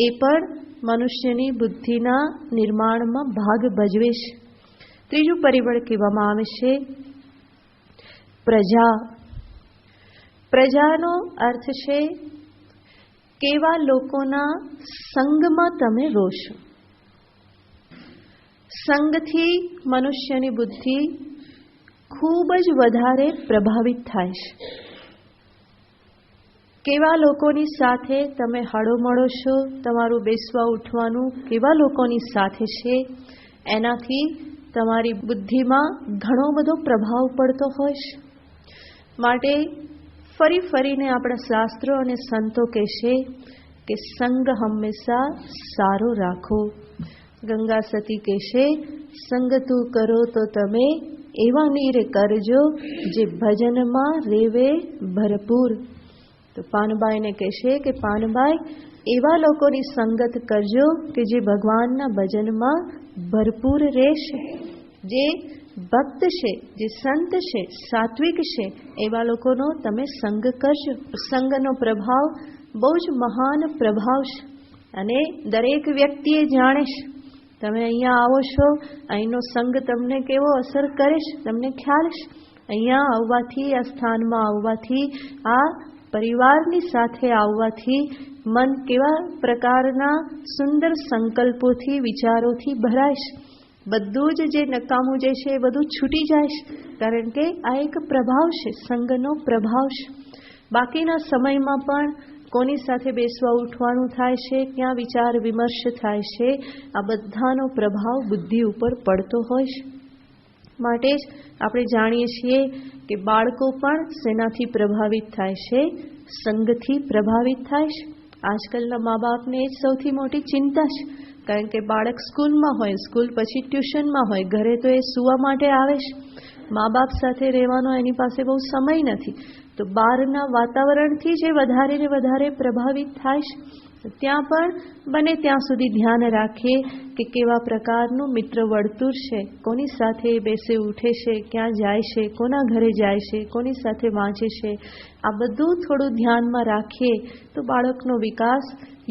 એ પણ મનુષ્યની બુદ્ધિના નિર્માણમાં ભાગ ભજવે છે. ત્રીજું પરિબળ કહેવામાં આવે છે પ્રજા. પ્રજાનો અર્થ છે કેવા લોકોના સંગમાં તમે રહો છો. સંગથી મનુષ્યની બુદ્ધિ ખૂબ જ વધારે પ્રભાવિત થાય છે. કેવા લોકોની સાથે તમે હળોમળો છો, તમારું બેસવા ઉઠવાનું કેવા લોકોની સાથે છે, એનાથી તમારી બુદ્ધિમાં ઘણો બધો પ્રભાવ પડતો હોય છે. માટે ફરી ફરીને આપણા શાસ્ત્રો અને સંતો કહેશે કે સંગ હંમેશા સારો રાખો. ગંગા સતી કહેશે, સંગ તું કરો તો તમે એવા નીર કરજો જે ભજનમાં રેવે ભરપૂર. તો પાનબાઈને કહેશે કે પાનબાઈ એવા લોકોની સંગત કરજો કે જે ભગવાનના ભજનમાં ભરપૂર રહેશે, જે ભક્ત છે, જે સંત છે, સાત્વિક છે, એવા લોકોનો તમે સંગ કરજો. સંગનો પ્રભાવ બહુ જ મહાન પ્રભાવ છે અને દરેક વ્યક્તિએ જાણે છે. તમે અહીંયા આવો છો, અહીંનો સંગ તમને કેવો અસર કરે છે તમને ખ્યાલ છે. અહીંયા આવવાથી, આ સ્થાનમાં આવવાથી, આ પરિવારની સાથે આવવાથી મન કેવા પ્રકારના સુંદર સંકલ્પોથી, વિચારોથી ભરાય છે. બધું જ જે નકામું જે છે એ બધું છૂટી જાય છે, કારણ કે આ એક પ્રભાવ છે, સંગનો પ્રભાવ છે. બાકીના સમયમાં પણ કોની સાથે બેસવા ઉઠવાનું થાય છે, ક્યાં વિચાર વિમર્શ થાય છે, આ બધાનો પ્રભાવ બુદ્ધિ ઉપર પડતો હોય છે. માટે જ આપણે જાણીએ છીએ કે બાળકો પણ શેનાથી પ્રભાવિત થાય છે, સંગથી પ્રભાવિત થાય છે. આજકાલના મા બાપને એ જ સૌથી મોટી ચિંતા છે, કારણ કે બાળક સ્કૂલમાં હોય, સ્કૂલ પછી ટ્યુશનમાં હોય, ઘરે તો એ સૂવા માટે આવે છે. મા બાપ સાથે રહેવાનો એની પાસે બહુ સમય નથી, તો બહારના વાતાવરણથી જે વધારે ને વધારે પ્રભાવિત થાય છે. ત્યાં પણ બને ત્યાં સુધી ધ્યાન રાખીએ કે કેવા પ્રકારનું મિત્ર વર્તુળ છે, કોની સાથે બેસે ઉઠે છે, ક્યાં જાય છે, કોના ઘરે જાય છે, કોની સાથે વાંચે છે. આ બધું થોડું ધ્યાનમાં રાખીએ તો બાળકનો વિકાસ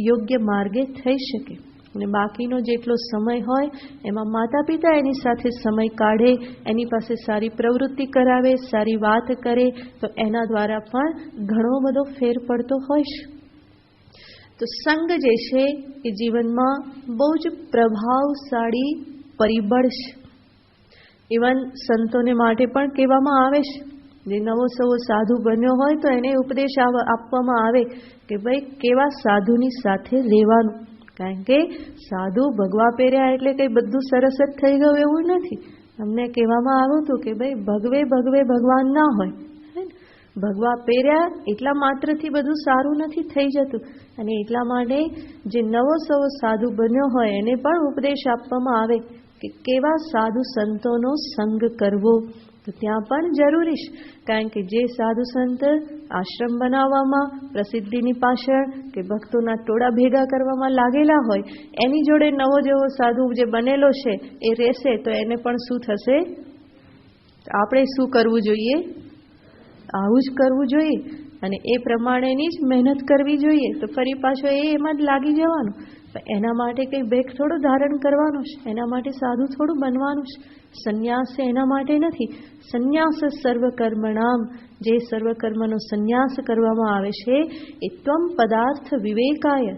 યોગ્ય માર્ગે થઈ શકે. અને બાકીનો જેટલો સમય હોય એમાં માતા પિતા એની સાથે સમય કાઢે, એની પાસે સારી પ્રવૃત્તિ કરાવે, સારી વાત કરે, તો એના દ્વારા પણ ઘણો બધો ફેર પડતો હોય છે. તો સંગ જે છે એ જીવનમાં બહુ જ પ્રભાવશાળી પરિબળ છે. ઇવન સંતોને માટે પણ કહેવામાં આવે છે, જે નવો સવો સાધુ બન્યો હોય તો એને ઉપદેશ આપવામાં આવે કે ભાઈ કેવા સાધુની સાથે રહેવાનું. કારણ કે સાધુ ભગવા પહેર્યા એટલે કંઈ બધું સરસ જ થઈ ગયું એવું નથી. અમને કહેવામાં આવ્યું હતું કે ભાઈ ભગવે ભગવે ભગવાન ના હોય. ભગવા પહેર્યા એટલા માત્રથી બધું સારું નથી થઈ જતું. અને એટલા માટે જે નવો સવો સાધુ બન્યો હોય એને પણ ઉપદેશ આપવામાં આવે કે કેવા સાધુ સંતોનો સંગ કરવો. તો ત્યાં પણ જરૂરી છે, કારણ કે જે સાધુ સંત આશ્રમ બનાવવામાં, પ્રસિદ્ધિની પાછળ કે ભક્તોના ટોળા ભેગા કરવામાં લાગેલા હોય, એની જોડે નવો જેવો સાધુ જે બનેલો છે એ રહેશે તો એને પણ શું થશે? આપણે શું કરવું જોઈએ? આવું જ કરવું જોઈએ અને એ પ્રમાણેની જ મહેનત કરવી જોઈએ. તો ફરી પાછો એમાં જ લાગી જવાનું. એના માટે કંઈ ભેખ થોડું ધારણ કરવાનું છે, એના માટે સાધુ થોડું બનવાનું છે. સંન્યાસ એના માટે નથી. સંન્યાસ સર્વકર્મણામ, જે સર્વકર્મનો સંન્યાસ કરવામાં આવે છે એ ત્વમ પદાર્થ વિવેકાય,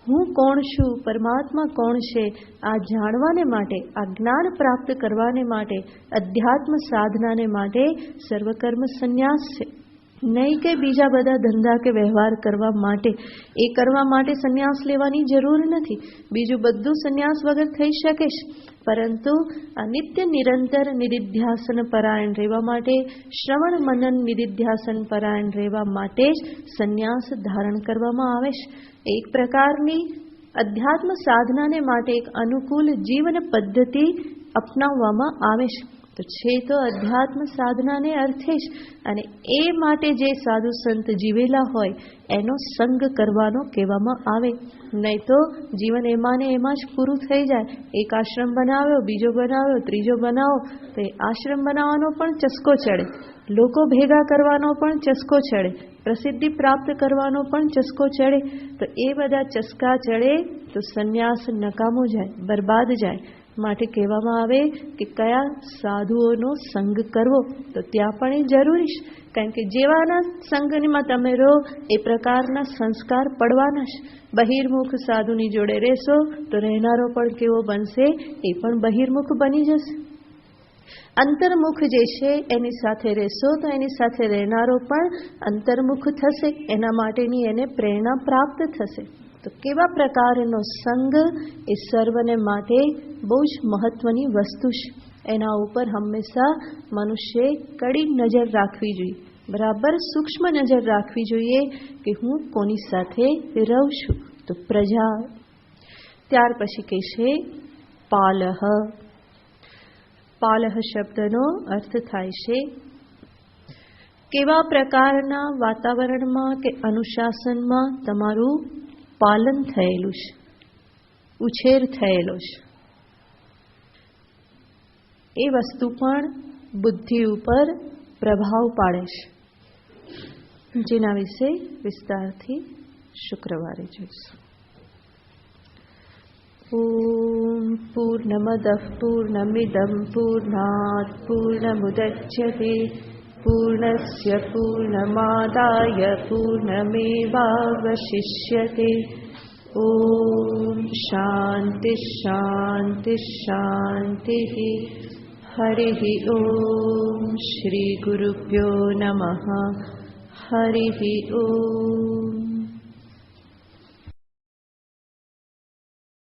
હું કોણ છું, પરમાત્મા કોણ છે, આ જાણવાને માટે, આ જ્ઞાન પ્રાપ્ત કરવાને માટે, અધ્યાત્મ સાધનાને માટે સર્વકર્મ સંન્યાસ છે. નહીં કે બીજા બધા ધંધા કે વ્યવહાર કરવા માટે. એ કરવા માટે સંન્યાસ લેવાની જરૂર નથી. બીજું બધું સંન્યાસ વગર થઈ શકે છે, પરંતુ આ નિત્ય નિરંતર નિધિધ્યાસન પરાયણ રહેવા માટે, શ્રવણ મનન નિધિધ્યાસન પરાયણ રહેવા માટે જ સંન્યાસ ધારણ કરવામાં આવે છે. એક પ્રકારની અધ્યાત્મ સાધનાને માટે એક અનુકૂળ જીવન પદ્ધતિ અપનાવવામાં આવે છે. તો છે તો અધ્યાત્મ સાધનાને અર્થે જ, અને એ માટે જે સાધુ સંત જીવેલા હોય એનો સંગ કરવાનો કહેવામાં આવે. નહીં તો જીવન એમાં ને એમાં જ પૂરું થઈ જાય. એક આશ્રમ બનાવ્યો, બીજો બનાવ્યો, ત્રીજો બનાવો, તો એ આશ્રમ બનાવવાનો પણ ચસ્કો ચડે, લોકો ભેગા કરવાનો પણ ચસ્કો ચડે, પ્રસિદ્ધિ પ્રાપ્ત કરવાનો પણ ચસ્કો ચડે. તો એ બધા ચસ્કા ચડે તો સંન્યાસ નકામો જાય, બરબાદ જાય. માટે કહેવામાં આવે કે કયા સાધુઓનો સંગ કરવો, તો ત્યાં પણ એ જરૂરી છે. કારણ કે જેવાના સંગમાં તમે રહો એ પ્રકારના સંસ્કાર પડવાના જ. બહિર્મુખ સાધુની જોડે રહેશો તો રહેનારો પણ કેવો બનશે, એ પણ બહિર્મુખ બની જશે. અંતર્મુખ જે છે એની સાથે રહેશો તો એની સાથે રહેનારો પણ અંતર્મુખ થશે, એના માટેની એને પ્રેરણા પ્રાપ્ત થશે. તો કેવા પ્રકારનો સંગ એ સર્વને માટે બહુ જ મહત્વની વસ્તુ છે. એના ઉપર હંમેશા મનુષ્યે કડી નજર રાખવી જોઈએ, બરાબર સૂક્ષ્મ નજર રાખવી જોઈએ કે હું કોની સાથે રહું છું. તો પ્રજા. ત્યાર પછી કહેશે પાલહ. પાલહ શબ્દનો અર્થ થાય છે કેવા પ્રકારના વાતાવરણમાં કે અનુશાસનમાં તમારું પાલન થયેલું છે, ઉછેર થયેલો છે. એ વસ્તુ પણ બુદ્ધિ ઉપર પ્રભાવ પાડે છે, જેના વિશે વિસ્તારથી શુક્રવારે જોઈશું. ઓમ પૂર્ણમદઃ પૂર્ણમિદં પૂર્ણાત પૂર્ણમુદચ્યતે પૂર્ણસ્ય પૂર્ણમાદાય પૂર્ણમેવાવશિષ્યતે. ઓમ શાંતિ શાંતિ શાંતિ. હરિ ઓમ શ્રી ગુરુભ્યો નમઃ. હરિ ઓમ.